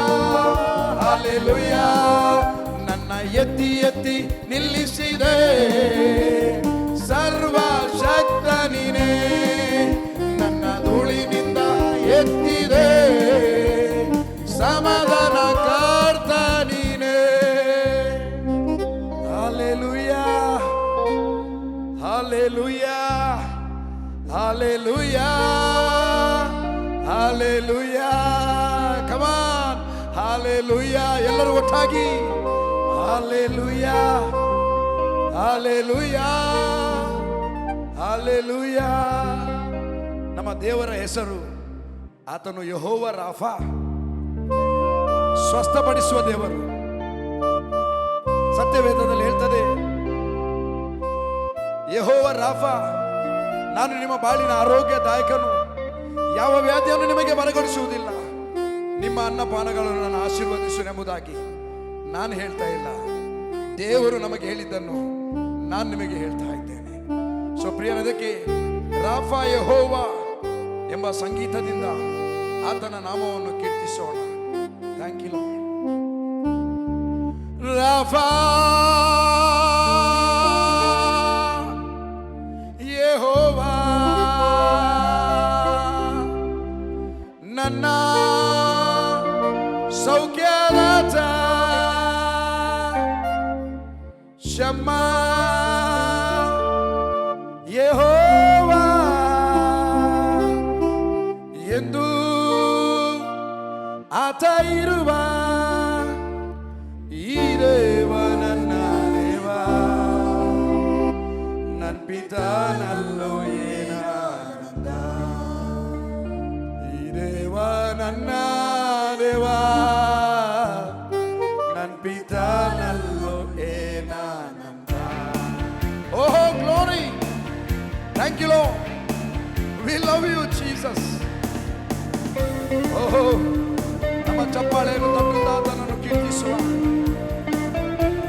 hallelujah. ನನ್ನ ಎತ್ತಿ ಎತ್ತಿ ನಿಲ್ಲಿಸಿದೆ ಸರ್ವಶಕ್ತ ನೀನೇ, ನನ್ನ ಧೂಳಿನಿಂದ ಎತ್ತಿದೆ ಸಮಾಧಾನ ಕರ್ತ ನೀನೇ. Hallelujah, hallelujah, hallelujah, hallelujah. Come on, hallelujah. ಎಲ್ಲರೂ ಒಟ್ಟಾಗಿ ಹಾಲೆಲೂಯಾ, ಹಾಲೆಲೂಯಾ, ಹಾಲೆಲೂಯಾ. ನಮ್ಮ ದೇವರ ಹೆಸರು, ಆತನು ಯೆಹೋವ ರಾಫಾ, ಸ್ವಸ್ಥಪಡಿಸುವ ದೇವರು. ಸತ್ಯವೇದದಲ್ಲಿ ಹೇಳ್ತದೆ, ಯೆಹೋವ ರಾಫಾ, ನಾನು ನಿಮ್ಮ ಬಾಳಿನ ಆರೋಗ್ಯದಾಯಕನು, ಯಾವ ವ್ಯಾಧಿಯನ್ನು ನಿಮಗೆ ಬರಗೊಡಿಸುವುದಿಲ್ಲ, ನಿಮ್ಮ ಅನ್ನಪಾನಗಳನ್ನು ನಾನು ಆಶೀರ್ವದಿಸುವೆಂಬುದಾಗಿ ನಾನು ಹೇಳ್ತಾ ಇಲ್ಲ, ದೇವರು ನಮಗೆ ಹೇಳಿದ್ದನ್ನು ನಾನು ನಿಮಗೆ ಹೇಳ್ತಾ ಇದ್ದೇನೆ. ಸೊ ಪ್ರಿಯರದಕ್ಕೆ ರಾಫಾ ಯೆಹೋವ ಎಂಬ ಸಂಗೀತದಿಂದ ಆತನ ನಾಮವನ್ನು ಕೀರ್ತಿಸೋಣ. ಥ್ಯಾಂಕ್ ಯು ರಾಫಾ ಯೆಹೋವಾ, ನನ್ನ ಸೌಖ್ಯದಾತ, ಶಮ್ಮಾ ಯೆಹೋವಾ ಎಂದು ಆತ ಇರುವ ಈ ದೇವ ನನ್ನ ದೇವ, ನನ್ನ ಪಿತನಲ್ಲೋ ಏನಾನಂದ. ಈ ದೇವ ನನ್ನ ದೇವ, ನನ್ನ ಪಿತನಲ್ಲೋ ಏನಾನಂದ. ಓಹೋ, glory, thank you Lord, we love you Jesus. ಓಹೋ, ನಮ್ಮ ಚಪ್ಪಾಳೆಯನ್ನು ತಟ್ಟುತ್ತಾ ಆತನನ್ನು ಕೀರ್ತಿಸುವ.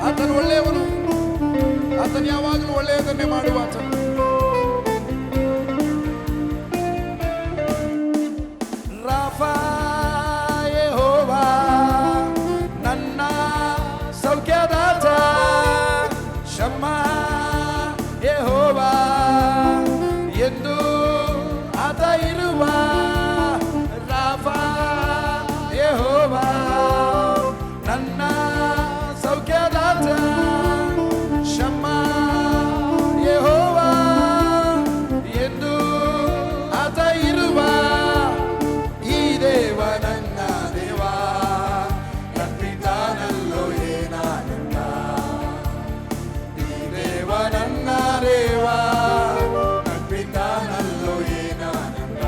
ಆತನು ಒಳ್ಳೆಯವನು, ಆತನು ಯಾವಾಗಲೂ ಒಳ್ಳೆಯದನ್ನೇ ಮಾಡುವ ಆತನು. ರಾಫಾ ಯೆಹೋವಾ, ನನ್ನ ಸೌಖ್ಯದಾತ, ಶಮ್ಮಾ ಯೆಹೋವಾ ಎಂದು ಆತ ಇರುವ. ರಾಫಾ ಯೆಹೋವಾ, ನನ್ನ ಸೌಖ್ಯದಾತ, ಶಮ್ಮಾ ಯೆಹೋವಾ ಎಂದು ಆತ ಇರುವ. ಈ ದೇವ ನನ್ನ ದೇವ, ನನ್ನ ಪಿತನಲ್ಲೋ ಏನಾನಂದ. ಈ ದೇವ ನನ್ನ ದೇವ, ನನ್ನ ಪಿತನಲ್ಲೋ ಏನಾನಂದ.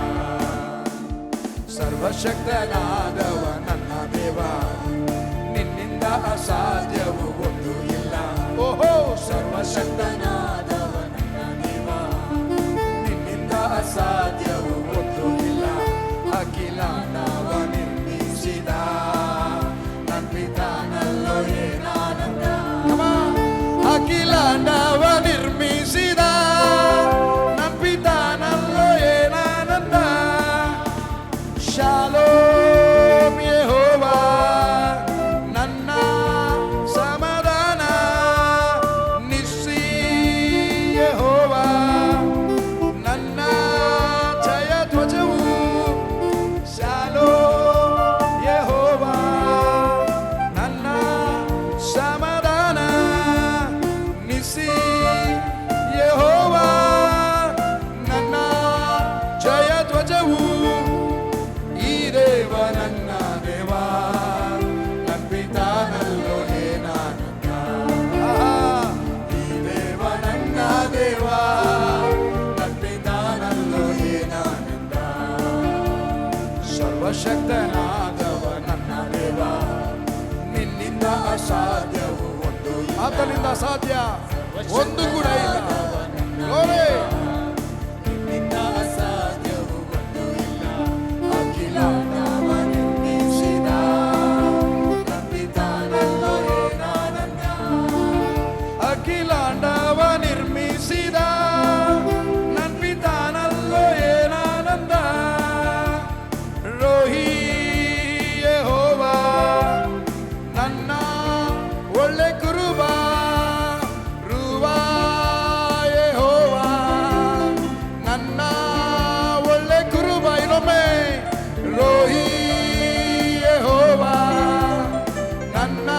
ಸರ್ವಶಕ್ತನಾದವ ನನ್ನ ದೇವ, ನಿನ್ನಿಂದ ಅಸಾಧ್ಯವು ಒಂದು ಇಲ್ಲ. ಓಹೋ, ಸರ್ವಶಕ್ತನಾದವ ನನ್ನ ದೇವ, ನಿನ್ನಿಂದ ಅಸಾಧ್ಯವು ಒಂದು ಇಲ್ಲ. ಅಖಿಲ ನವ ನಿರ್ಮಿಸಿದ ನನ್ನ ಪಿತನಲ್ಲೋ ಏನಾನಂದ. ಅಖಿಲ ನವ ನಿರ್ಮಿಸಿದ ನನ್ನ ಪಿತನಲ್ಲೋ ಏನಾನಂದ. ಶಾಲೋಮ್ ಯೆಹೋವಾ, ನನ್ನ ಸಮಾಧಾನ, ನಿಸ್ಸಿ ಅಸಾಧ್ಯ ಒಂದು ಕೂಡ ಇಲ್ಲ. Glory. ಅಖಿಲಾಂಡವ ನಿರ್ಮಿಸಿದ ನನ್ ಪಿತಾನಲ್ಲೋ ಏನಾನಂದ. ರೋಹಿ ಯೆಹೋವಾ ನನ್ನ ಒಳ್ಳೆ ಕುರುಬ. ರುವಾ ಯೆಹೋವಾ ನನ್ನ ಒಳ್ಳೆ ಕುರುಬ. ಇನ್ನೊಮ್ಮೆ ರೋಹಿ ಯೆಹೋವಾ ನನ್ನ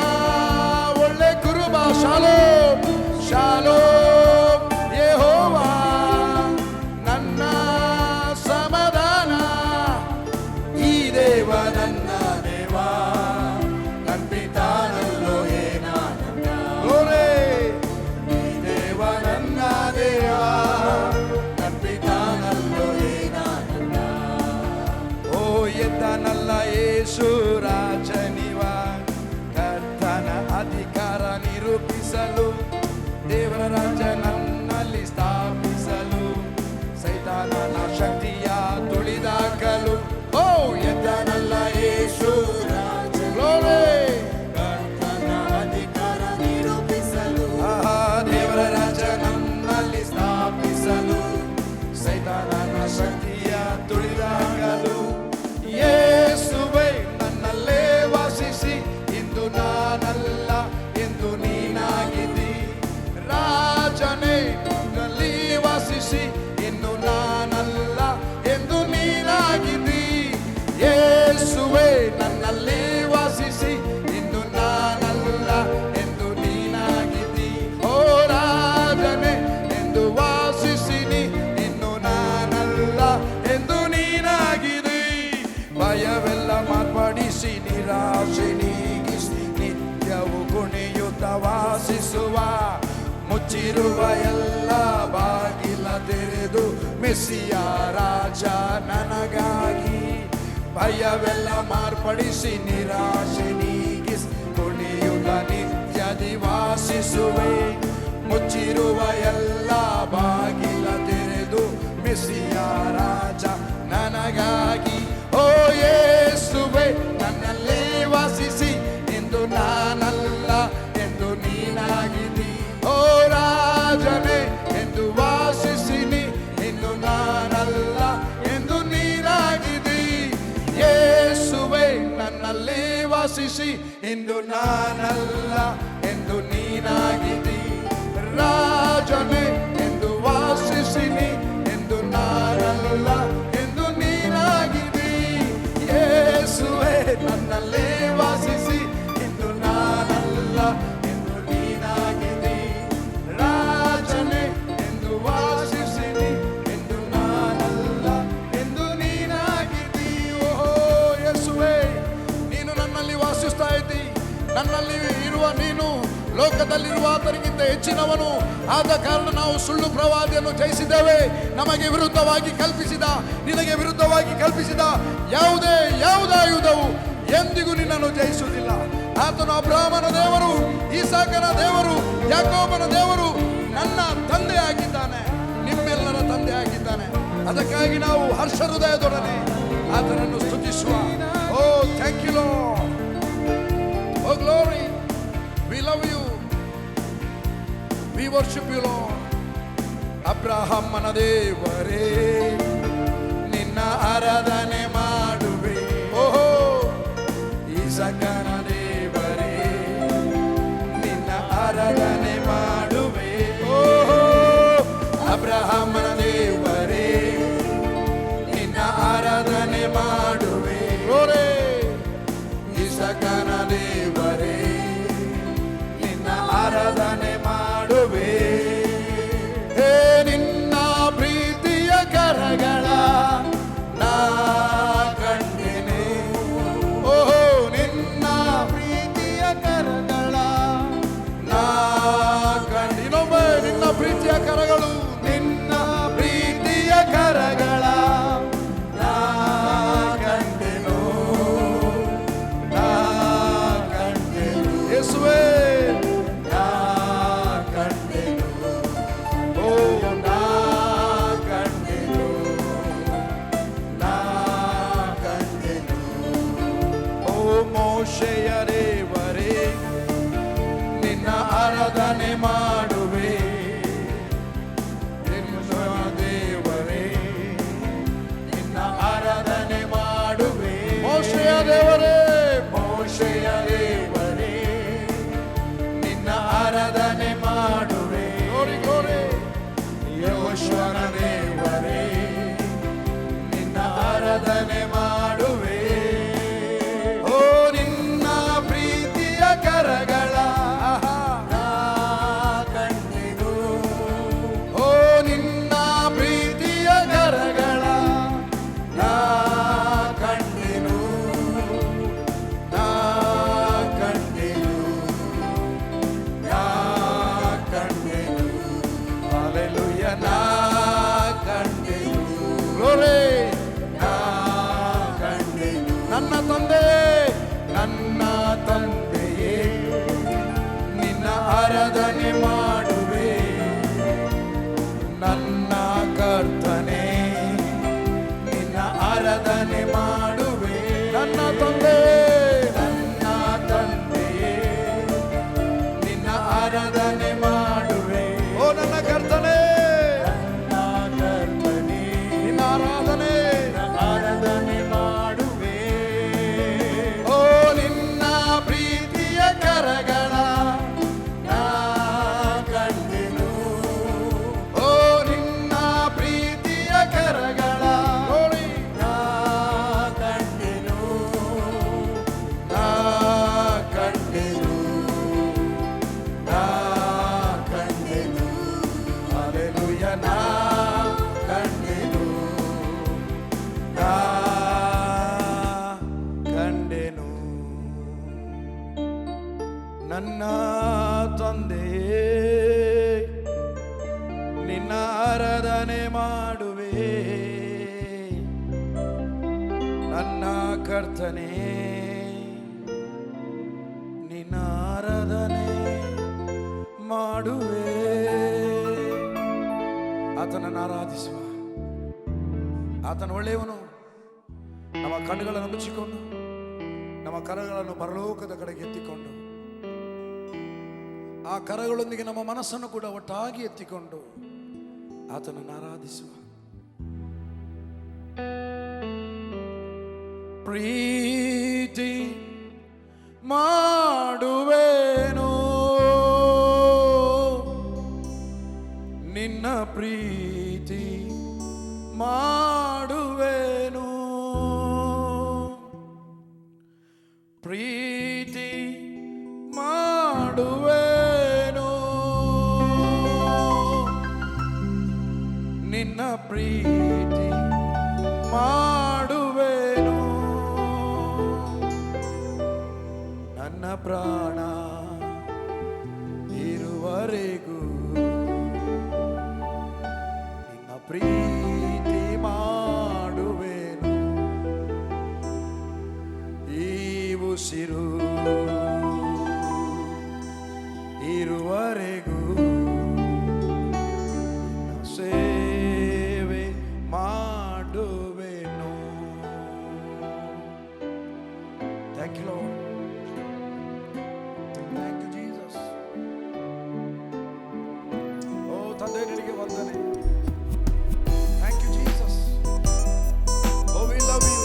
ಒಳ್ಳೆ ಕುರುಬ. ಶಾಲೋಮ್ ಶಾಲೋಮ್ ಯೆಹೋವಾ ನನ್ನ ಸಮಾಧಾನ. ಈ ದೇವ ನನ್ನ ದೇವ ನನ್ ಪಿತಾನಲ್ಲೋ ಏನಾನಂದ. Glory. ಈ ದೇವ ನನ್ನ ದೇವ ನನ್ ಪಿತಾನಲ್ಲೋ ಏನಾನಂದ. ಓ ಎದ್ದನಲ್ಲ ಯೇಸು ರಾಜನಿವ ಕರ್ತನ ಅಧಿಕಾರ ನಿರೂಪಿಸಲು. ದೇವರ ರಾಜ್ಯ ನನ್ನಲ್ಲಿ ಸ್ಥಾಪಿಸಲು. ಸೈತಾನನ ಶಕ್ತಿಯ ತುಳಿದಾಕಲು. ಓ ಎದ್ದನಲ್ಲ ಯೇಸು ರಾಜ. Glory. ಕರ್ತನ ಅಧಿಕಾರ ನಿರೂಪಿಸಲು. ದೇವರ ರಾಜ್ಯ ನನ್ನಲ್ಲಿ ಸ್ಥಾಪಿಸಲು. ಸೈತಾನನ ಶಕ್ತಿಯ ತುಳಿದಾಕಲು. ಯೇಸುವೇ ನನ್ನಲ್ಲೇ ವಾಸಿಸಿ ಇಂದು ನಾನಲ್ಲ ಎಂದು ನೀನಾಗಿದ್ದಿ. ರಾಜನೇ ನನ್ನಲ್ಲಿ ವಾಸಿಸಿ ಇನ್ನು ನಾನಲ್ಲ ಎಂದು ನೀನಾಗಿದ್ದಿ. ಯೇಸುವೇ ನನ್ನಲ್ಲಿ ವಾಸಿಸಿ ಇನ್ನು ನಾನಲ್ಲ ಎಂದು ನೀನಾಗಿದ್ದಿ. ಓ ರಾಜನೇ ಎಂದು ವಾಸಿಸಿನಿ ಇನ್ನು ನಾನಲ್ಲ ಎಂದು ನೀನಾಗಿದ್ದಿ. ಭಯವೆಲ್ಲ ಮಾರ್ಪಡಿಸಿ ನಿರಾಶೆ ನೀಗಿಸಿ ನಿತ್ಯವು ಕುಣಿಯುತ್ತ ವಾಸಿಸುವ. ಮುಚ್ಚಿರುವ ಎಲ್ಲ ಬಾಗಿಲ ತೆರೆದು ಮೆಸ್ಸಿಯ ರಾಜ ನನಗಾಗಿ. ಭಯವೆಲ್ಲ ಮಾರ್ಪಡಿಸಿ ನಿರಾಶೆ ನೀಗಿಸಿ ಕುಣಿಯುತ್ತ ನಿತ್ಯದಿ ವಾಸಿಸುವೆ. ಮುಚ್ಚಿರುವ ಎಲ್ಲ ಬಾಗಿಲ ತೆರೆದು ಮೆಸ್ಸಿಯ ರಾಜ ನನಗಾಗಿ. ಓ ಯೇಸುವೇ ನನ್ನಲ್ಲೇ ವಾಸಿಸಿ ಎಂದು ನಾನಲ್ಲ ಎಂದು ನೀನಾಗಿದ್ದಿ. ಓ ರಾಜನೇ ಎಂದು ವಾಸಿಸಿನಿ ಎಂದು ನಾನಲ್ಲ ಎಂದು ನೀನಾಗಿದ್ದಿ. ಯೇಸುವೇ ನನ್ನಲ್ಲಿ ವಾಸಿಸಿ ಎಂದು ನಾನಲ್ಲ ಎಂದು ನೀನಾಗಿದ್ದಿ. ರಾಜನೇ ಎಂದು ವಾಸಿಸಿನಿ ಎಂದು ನಾನಲ್ಲ ಎಂದು ನೀನಾಗಿದ್ದಿ. ಯೇಸುವೇ ನನ್ನಲ್ಲೇ ವಾಸಿಸಿ ಎಂದು ನಾನಲ್ಲ ಎಂದು ನೀನಾಗಿದ್ದಿ. ರಾಜನೇ ಎಂದು ವಾಸಿಸಿನಿ ಎಂದು ನಾನಲ್ಲ ಎಂದು ನೀನಾಗಿದ್ದಿ. ಓಹೋ ಯೇಸುವೇ ನೀನು ನನ್ನಲ್ಲಿ ವಾಸಿಸ್ತಾ ಇದ್ದಿ. ನನ್ನಲ್ಲಿ ಇರುವ ನೀನು ಲೋಕದಲ್ಲಿರುವ ಆತನಿಗಿಂತ ಹೆಚ್ಚಿನವನು. ಆದ ಕಾರಣ ನಾವು ಸುಳ್ಳು ಪ್ರವಾದಿಯನ್ನು ಜಯಿಸಿದ್ದೇವೆ. ನಮಗೆ ವಿರುದ್ಧವಾಗಿ ಕಲ್ಪಿಸಿದ ನಿನಗೆ ವಿರುದ್ಧವಾಗಿ ಕಲ್ಪಿಸಿದ ಯಾವುದೇ ಆಯುಧವು ಎಂದಿಗೂ ನಿನ್ನನ್ನು ಜಯಿಸುವುದಿಲ್ಲ. ಆತನು ಅಬ್ರಹಾಮನ ದೇವರು, ಈಸಾಕನ ದೇವರು, ಯಾಕೋಬನ ದೇವರು, ನನ್ನ ತಂದೆ ಆಗಿದ್ದಾನೆ, ನಿಮ್ಮೆಲ್ಲರ ತಂದೆ ಆಗಿದ್ದಾನೆ. ಅದಕ್ಕಾಗಿ ನಾವು ಹರ್ಷ ಹೃದಯದೊಡನೆ ಆತನನ್ನು ಸ್ತುತಿಸುವ. Oh thank you Lord. Oh glory. We love you. We worship you, Lord. ಅಬ್ರಹಾಮನ ದೇವರೇ ನಿನ್ನ ಆರಾಧನೆ ಮಾಡುವೆ. ಓಹೋ ಈಸಾಕನ ದೇವರೇ ನಿನ್ನ ಆರಾಧನೆ ಮಾಡುವೆ. ಓಹೋ ಅಬ್ರಹಾಮನ ದೇವರೇ ನಿನ್ನ ಆರಾಧನೆ ಮಾಡುವೆ. ಓರೇ ಈಸಾಕನ ದೇವರೇ ಆರಾಧನೆ ಮಾಡುವೆ. ಹೇ ನಿನ್ನ ಪ್ರೀತಿಯ ಕರಗಳ ನಾ ಕಂಡಿನೆ. ಓಹೋ ನಿನ್ನ ಪ್ರೀತಿಯ ಕರಗಳ ನಾ ಕಂಡಿನೊಮ್ಮೆ. ನಿನ್ನ ಪ್ರೀತಿಯ ಕರಗಳು ನಿನ್ನ ವಿಶ್ವನ ದೇವರೇ ನಿನ್ನ ಆರಾಧನೆ ಮಾಡುವೆ. ಓ ನಿನ್ನ ಪ್ರೀತಿಯ ಕರಗಳ ನಾ ಕಂಡೆನು. ಓ ನಿನ್ನ ಪ್ರೀತಿಯ ಕರಗಳ ನಾ ಕಂಡೆನು. ನಾ ಕಂಡೆನು. ನಾ ಕಂಡೆನು. ಹಲ್ಲೆಲೂಯ. ನಾ ಕಂಡೆನು. ಗ್ಲೋರಿ. ನಾ ಕಂಡೆನು. ನನ್ನ ತಂದೆ, ನನ್ನ ತಂದೆಯೇ ನಿನ್ನ ಆರಾಧನೆ ಮಾಡುವೆ. ನನ್ನ ಕರ್ತನೇ ನಿನ್ನ ಆರಾಧನೆ ಮಾಡುವೆ. ನನ್ನ ತಂದೆ, ನನ್ನ ತಂದೆಯೇ ನಿನ್ನ ಆರಾಧನೆ ಮಾಡುವೆ. ಓ ನನ್ನ ಕರ್ತನೇ, ನನ್ನ ಕರ್ತನೇ ನಿನ್ನ ಆರಾಧನೆ ಮಾಡುವೆ. ಓ ನಿನ್ನ ಪ್ರೀತಿಯ ಕರಗಳ ನಾ ಕಂಡೆನು. ಓ ನಿನ್ನ ಪ್ರೀತಿಯ ಕರಗಳ ನಾ ಕಂಡೆನು. ನಾ ಕಂಡೆನು. ನಾ ಕಂಡೆನು. ಹಲ್ಲೆಲೂಯ. ನಾ ಕಂಡೆನು. ನಾ ಕಂಡೆನು. ನನ್ನ ತಂದೆಯೇ ನಿನ್ನ ಆರಾಧನೆ ಮಾಡುವೆ. ನನ್ನ ಕರ್ತನೇ ನಿನ್ನ ಆರಾಧನೆ ಮಾಡುವೆ. ಆತನನ್ನು ಆರಾಧಿಸುವ. ಆತನ ಒಳ್ಳೆಯವನು. ನಮ್ಮ ಕಣ್ಣುಗಳನ್ನು ಮುಚ್ಚಿಕೊಂಡು ನಮ್ಮ ಕರಗಳನ್ನು ಪರಲೋಕದ ಕಡೆಗೆ ಎತ್ತಿಕೊಂಡು ಆ ಕರಗಳೊಂದಿಗೆ ನಮ್ಮ ಮನಸ್ಸನ್ನು ಕೂಡ ಒಟ್ಟಾಗಿ ಎತ್ತಿಕೊಂಡು ಆತನನ್ನು ಆರಾಧಿಸುವ. ಪ್ರೀತಿ ಮಾಡುವೆನು ನಿನ್ನ ಪ್ರೀತಿ ಮಾಡುವೆನು. ಪ್ರೀತಿ ಮಾಡುವೆನು ನಿನ್ನ ಪ್ರೀತಿ ಮಾಡುವೆನು. ನನ್ನ ಪ್ರಾಣ ಇರುವರೆಗೂ ನಿನ್ನ ಪ್ರೀತಿ ಮಾಡುವೆನು. ಈ ಉಸಿರು ಇರುವರೆಗೂ ನಿನ್ನ ಸೇವೆ ಮಾಡುವೆನು. Thank you Lord. Thank you Jesus. ಓ ತಂದೆ ನಿನಗೆ ವಂದನೆ. Thank you Jesus. Oh we love you.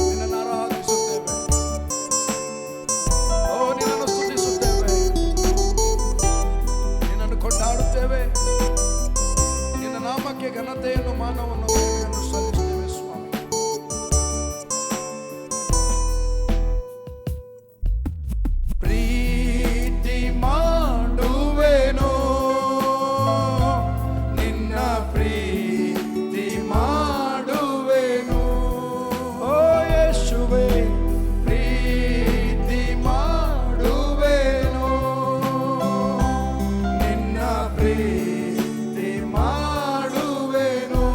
ನಿನ್ನನ್ನು ಆರಾಧಿಸುತ್ತೇವೆ. ಓ ನಿನ್ನನ್ನು ಸ್ತುತಿಸುತ್ತೇವೆ. ನಿನ್ನನ್ನು ಕೊಂಡಾಡುತ್ತೇವೆ. ನಿನ್ನ ನಾಮಕ್ಕೆ ಘನತೆಯನ್ನು ಮಾನವನ್ನು ಮಹಿಮೆಯನ್ನು ಸಲ್ಲಿಸುತ್ತೇವೆ ಸ್ವಾಮಿ. ಪ್ರೀತಿ ಮಾಡುವೆನು ನಿನ್ನ ಪ್ರೀತಿ ಮಾಡುವೆನು. ಓ ಯೇಸುವೇ ಪ್ರೀತಿ ಮಾಡುವೆನು ನಿನ್ನ ಪ್ರೀತಿ ಮಾಡುವೆನು.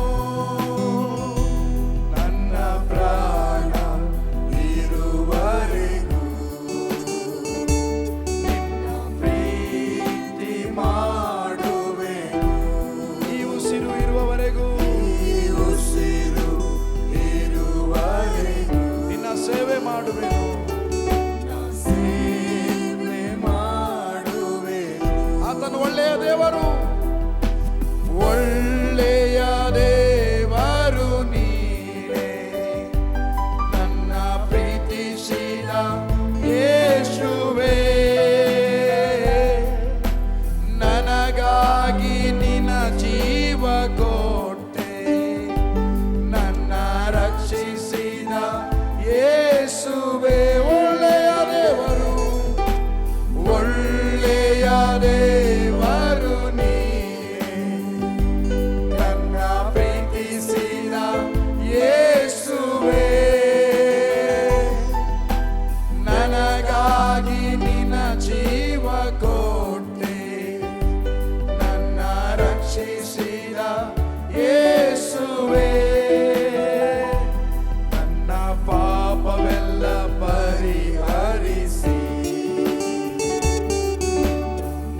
ಯೇಸುವೇ ನನ್ನ ಪಾಪವೆಲ್ಲ ಪರಿಹರಿಸಿ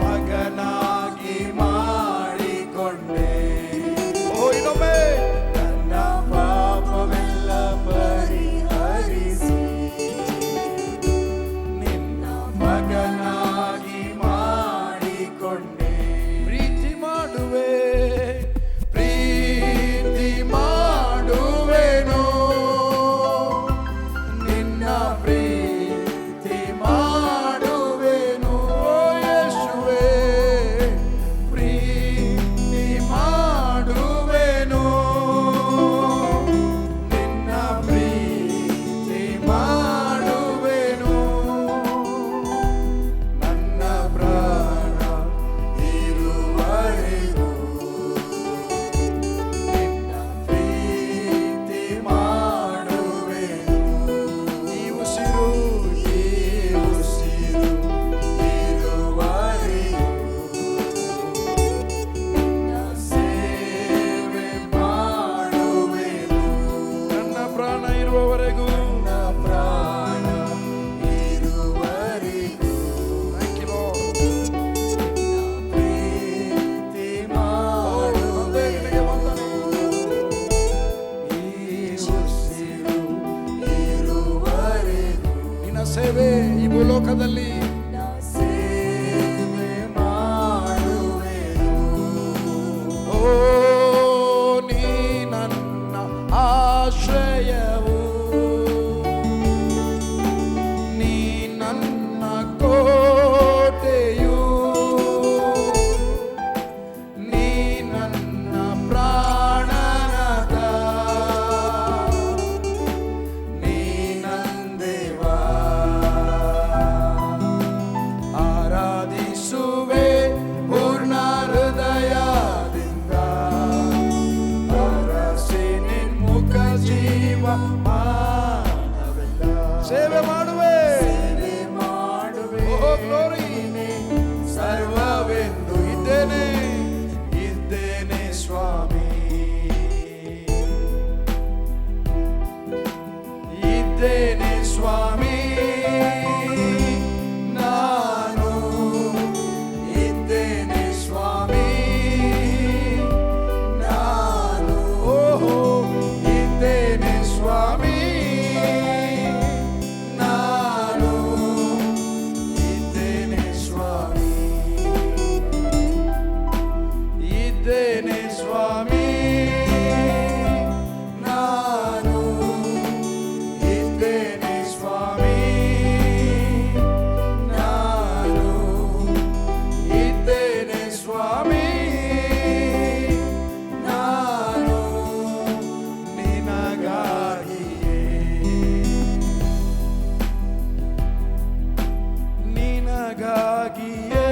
ಮಗನಾಗಿ ಮಾಡಿಕೊಂಡೆ. ಓ ಇನ್ನೊಮ್ಮೆ ನನ್ನ ಪಾಪವೆಲ್ಲ ಪರಿಹರಿಸಿ ನಿನ್ನ ಮಗನಾಗಿ ಮಾಡಿಕೊಂಡೆ. ಪ್ರೀತಿ ಮಾಡುವೆ ಪ್ರೀತಿ ಮಾಡುವೆನು ನಿನ್ನ ಪ್ರೀತಿ ಮಾಡುವೆನು. ಓ ಯೇಸುವೇ ಪ್ರೀತಿ ಮಾಡುವೆನು ನಿನ್ನ ಪ್ರೀತಿ ಮಾಡುವೆನು. ನನ್ನ ಪ್ರಾಣ ಇರುವರೆಗೂ ನಿನ್ನ ಪ್ರೀತಿ ಮಾಡುವೆನು. ಈ ಉಸಿರು ಇರುವರೆಗೂ ನಿನ್ನ ಸೇವೆ ಮಾಡುವೆನು. ನನ್ನ ಪ್ರಾಣ ಇರುವವರೆಗೂ ನನ್ನ ಪ್ರಾಣ ಇರುವರೆಗೂ Thank you, Lord. ಪ್ರೀತಿ ಮಾಡುವೆನು. ಈ ಉಸಿರು ಇರುವರೆಗೂ ನಿನ್ನ ಸೇವೆ ಈ ಭೂಲೋಕದಲ್ಲಿ ಸೇವೆ ಮಾಡುವೆನು. ಓ ನೀ ನನ್ನ ಆಶ್ರಯವು ನೀ ನನ್ನ ಕೋಟೆಯು ನೀ ನನ್ನ ಪ್ರಾಣನಾಥ ನೀ ನನ್ನ ದೇವ. ಆರಾಧಿಸುವೆ ಪೂರ್ಣ ಹೃದಯದಿಂದ ಹರಸಿ ನಿನ್ಮುಖ ಜೀವ ಮಾನವೆಲ್ಲ ಸೇವೆ ಮಾಡುವೆ ಓ ಗ್ಲೋರಿ ಸರ್ವವೆಂದು ಇದ್ದೇನೆ ಸ್ವಾಮಿ ಇದ್ದೇನೆ ಸ್ವಾಮಿ ನಾನು ಇದ್ದೇನೆ ಸ್ವಾಮಿ ನಾನು ಓಹೋ ಇದ್ದೇನೆ ಸ್ವಾಮಿ ನಾನು ಇದ್ದೇನೆ ಸ್ವಾಮಿ ಇದ್ದೇನೆ ಸ್ವಾಮಿ ನಾನು ಇದ್ದೇನೆ ಸ್ವಾಮಿ ನಾನು ಇದ್ದೇನೆ ಸ್ವಾಮಿ ನಾನು ನಿನಗಾಗಿಯೇ ನಿನಗಾಗಿಯೇ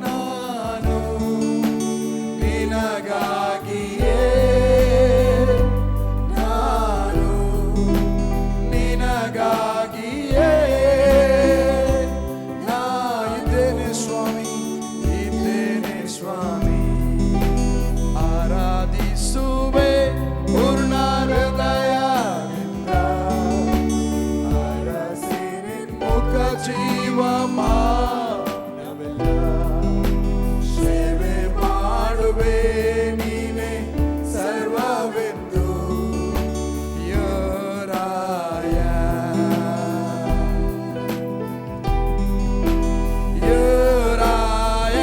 ನಾನು ನಿನಗಾಗಿಯೇ ನಾನು ನಿನಗಾಗಿಯೇ ನಾ ಇದ್ದೇನೆ ಸ್ವಾಮಿ ಇದ್ದೇನೆ ಸ್ವಾಮಿ. ಆರಾಧಿಸುವೆ ಪೂರ್ಣ ಹೃದಯದಿಂದ ಹರಸಿ ನಿನ್ಮುಖ ಜೀವ ಮಾನವೆಲ್ಲ ಸೇವೆ ಮಾಡುವೆ ನೀನೆ ಸರ್ವವೆಂದು ಯೋರಾಯ ಯೋರಾಯ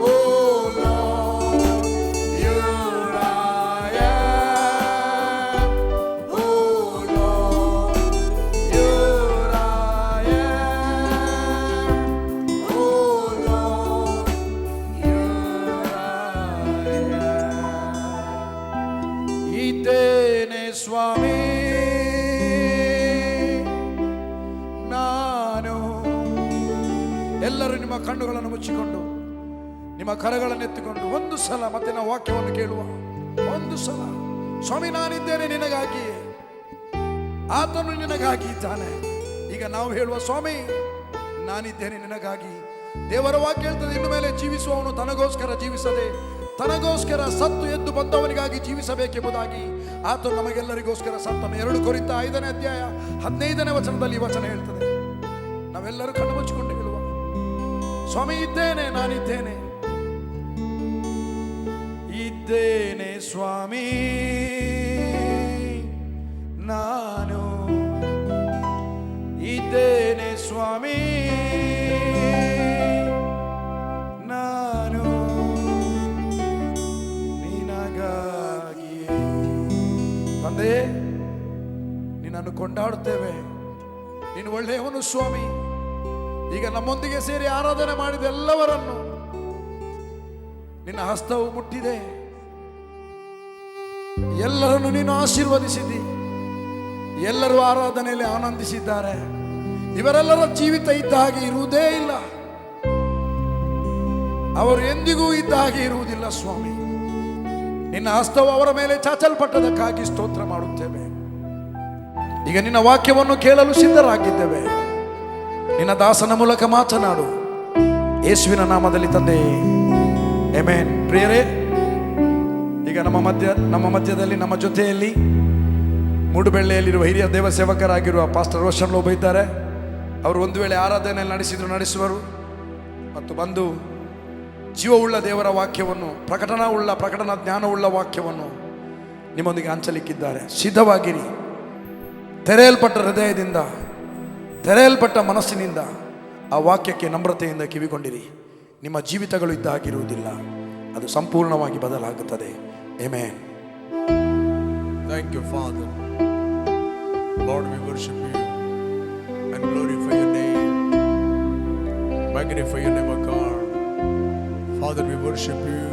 ಓ ಲಾರ್ಡ್ ಯೋರಾಯ ಓ ಲಾರ್ಡ್ ಯೋರಾಯ ಓ ಲಾರ್ಡ್ ಯೋರಾಯ. ಇದ್ದೇನೆ ಸ್ವಾಮಿ ನಾನು. ಎಲ್ಲರೂ ನಿಮ್ಮ ಕಣ್ಣುಗಳನ್ನು ಮುಚ್ಚಿಕೊಂಡು ನಿಮ್ಮ ಕರಗಳನ್ನು ಎತ್ತಿಕೊಂಡು ಒಂದು ಸಲ ಮತ್ತೆ ನಾವು ವಾಕ್ಯವನ್ನು ಕೇಳುವ. ಒಂದು ಸಲ ಸ್ವಾಮಿ ನಾನಿದ್ದೇನೆ ನಿನಗಾಗಿ, ಆತನು ನಿನಗಾಗಿ ಇದ್ದಾನೆ. ಈಗ ನಾವು ಹೇಳುವ ಸ್ವಾಮಿ ನಾನಿದ್ದೇನೆ ನಿನಗಾಗಿ, ದೇವರ ವಾಕ್ಯ ಹೇಳ್ತದೆ, ಇನ್ನು ಮೇಲೆ ಜೀವಿಸುವವನು ತನಗೋಸ್ಕರ ಜೀವಿಸದೆ ತನಗೋಸ್ಕರ ಸತ್ತು ಎದ್ದು ಬಂದವನಿಗಾಗಿ ಜೀವಿಸಬೇಕೆಂಬುದಾಗಿ ಆತನು ನಮಗೆಲ್ಲರಿಗೋಸ್ಕರ ಸತ್ತನು. 2 ಕೊರಿಂಥ 5ನೇ ಅಧ್ಯಾಯ 15ನೇ ವಚನದಲ್ಲಿ ಈ ವಚನ ಹೇಳ್ತದೆ. ನಾವೆಲ್ಲರೂ ಕಣ್ಣು ಮುಚ್ಚಿಕೊಂಡು ಹೇಳುವ, ಸ್ವಾಮಿ ಇದ್ದೇನೆ, ನಾನಿದ್ದೇನೆ, ಇದ್ದೇನೆ ಸ್ವಾಮಿ ನಾನು, ಇದ್ದೇನೆ ಸ್ವಾಮಿ ನಾನು ನಿನಗಾಗಿಯೇ. ತಂದೆ, ನಿನ್ನನ್ನು ಕೊಂಡಾಡುತ್ತೇವೆ, ನೀನು ಒಳ್ಳೆಯವನು ಸ್ವಾಮಿ. ಈಗ ನಮ್ಮೊಂದಿಗೆ ಸೇರಿ ಆರಾಧನೆ ಮಾಡಿದ ಎಲ್ಲವರನ್ನು ನಿನ್ನ ಹಸ್ತವು ಮುಟ್ಟಿದೆ, ಎಲ್ಲರನ್ನು ನೀನು ಆಶೀರ್ವದಿಸಿದಿ, ಎಲ್ಲರೂ ಆರಾಧನೆಯಲ್ಲಿ ಆನಂದಿಸಿದ್ದಾರೆ. ಇವರೆಲ್ಲರ ಜೀವಿತ ಇದ್ದ ಹಾಗೆ ಇರುವುದೇ ಇಲ್ಲ, ಅವರು ಎಂದಿಗೂ ಇದ್ದ ಹಾಗೆ ಇರುವುದಿಲ್ಲ ಸ್ವಾಮಿ. ನಿನ್ನ ಹಸ್ತವು ಅವರ ಮೇಲೆ ಚಾಚಲ್ಪಟ್ಟದಕ್ಕಾಗಿ ಸ್ತೋತ್ರ ಮಾಡುತ್ತೇವೆ. ಈಗ ನಿನ್ನ ವಾಕ್ಯವನ್ನು ಕೇಳಲು ಸಿದ್ಧರಾಗಿದ್ದೇವೆ. ನಿನ್ನ ದಾಸನ ಮೂಲಕ ಮಾತನಾಡು, ಯೇಸುವಿನ ನಾಮದಲ್ಲಿ ತಂದೆ, ಆಮೆನ್. ಪ್ರಿಯರೇ, ಈಗ ನಮ್ಮ ಮಧ್ಯದಲ್ಲಿ ನಮ್ಮ ಜೊತೆಯಲ್ಲಿ ಮೂಡುಬೆಳ್ಳೆಯಲ್ಲಿರುವ ಹಿರಿಯ ದೇವ ಸೇವಕರಾಗಿರುವ ಪಾಸ್ಟರ್ ರೋಷನ್ ಲೋಬ ಇದ್ದಾರೆ. ಅವರು ಒಂದು ವೇಳೆ ಆರಾಧನೆಯಲ್ಲಿ ನಡೆಸುವರು ಮತ್ತು ಬಂದು ಜೀವವುಳ್ಳ ದೇವರ ವಾಕ್ಯವನ್ನು, ಪ್ರಕಟಣಾ ಜ್ಞಾನವುಳ್ಳ ವಾಕ್ಯವನ್ನು ನಿಮ್ಮೊಂದಿಗೆ ಹಂಚಲಿಕ್ಕಿದ್ದಾರೆ. ಸಿದ್ಧವಾಗಿರಿ. ತೆರೆಯಲ್ಪಟ್ಟ ಹೃದಯದಿಂದ, ತೆರೆಯಲ್ಪಟ್ಟ ಮನಸ್ಸಿನಿಂದ ಆ ವಾಕ್ಯಕ್ಕೆ ನಮ್ರತೆಯಿಂದ ಕಿವಿಗೊಂಡಿರಿ. ನಿಮ್ಮ ಜೀವಿತಗಳು ಇದ್ದ ಹಾಗಿರುವುದಿಲ್ಲ, ಅದು ಸಂಪೂರ್ಣವಾಗಿ ಬದಲಾಗುತ್ತದೆ. Amen. Thank you, Father. Lord, we worship you and glorify your name. Magnify your name, O God. Father, we worship you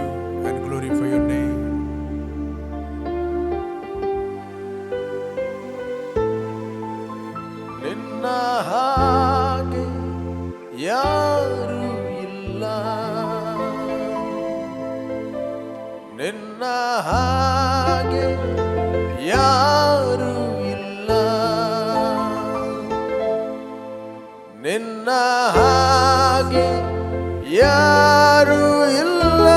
and glorify your name. ನಿನ್ನ ಹಾಗೆ ಯಾರು ಇಲ್ಲ, ನಿನ್ನ ಹಾಗೆ ಯಾರು ಇಲ್ಲ, ನಿನ್ನ ಹಾಗೆ ಯಾರು ಇಲ್ಲ,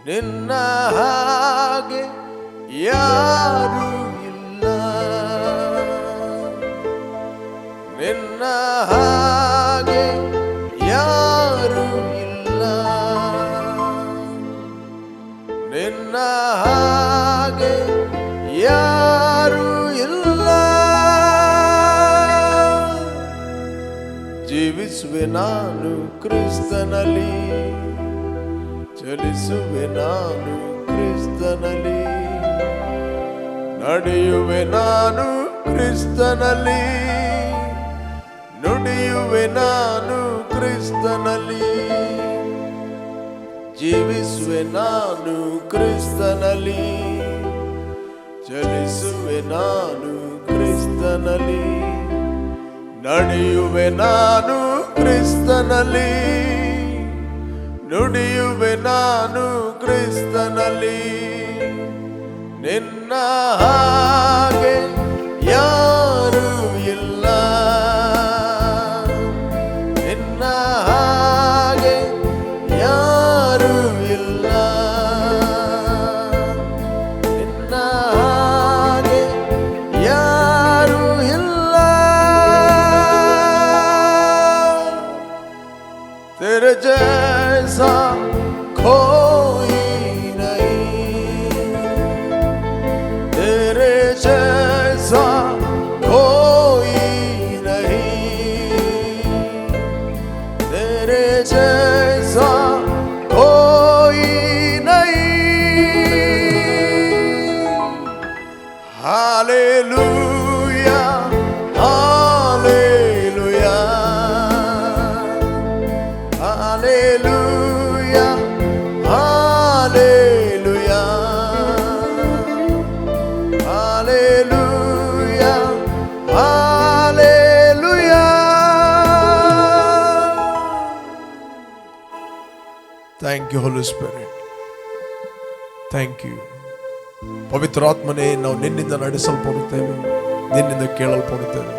ನಿನ್ನ ಹಾಗೆ ಯಾರು ಇಲ್ಲ, ನಿನ್ನ ಹಾಗೆ ಯಾರು ಇಲ್ಲ, ನಿನ್ನ ಹಾಗೆ ಯಾರು ಇಲ್ಲ. ಜೀವಿಸುವೆ ನಾನು ಕ್ರಿಸ್ತನಲ್ಲಿ, ಚಲಿಸುವೆ ನಾನು ಕ್ರಿಸ್ತನಲ್ಲಿ, ನಡೆಯುವೆ ನಾನು ಕ್ರಿಸ್ತನಲ್ಲಿ, ನುಡಿಯುವೆ ನಾನು ಕ್ರಿಸ್ತನಲ್ಲಿ. ಜೀವಿಸುವೆ ನಾನು ಕ್ರಿಸ್ತನಲ್ಲಿ, ಚಲಿಸುವೆ ನಾನು ಕ್ರಿಸ್ತನಲ್ಲಿ, ನಡೆಯುವೆ ನಾನು ಕ್ರಿಸ್ತನಲ್ಲಿ, ನುಡಿಯುವೆ ನಾನು ಕ್ರಿಸ್ತನಲ್ಲಿ. ನಿನ್ನ ಹಾಗೆ ಯಾರು ಇಲ್ಲ, ನಿನ್ನ ಹಾಗೆ ಯಾರು ಇಲ್ಲ, ನಿನ್ನ ಹಾಗೆ ಯಾರು ಇಲ್ಲ. तेरे जैसा कोई नहीं, तेरे जैसा कोई नहीं, तेरे जैसा कोई नहीं. Hallelujah, hallelujah, hallelujah, hallelujah, hallelujah, hallelujah. Thank you, Holy Spirit. Thank you. ಪವಿತ್ರಾತ್ಮನೇ, ನಾವು ನಿನ್ನಿಂದ ನಡೆಸಲ್ಪಡುತ್ತೇವೆ, ನಿನ್ನಿಂದ ಕೇಳಲ್ಪಡುತ್ತೇವೆ.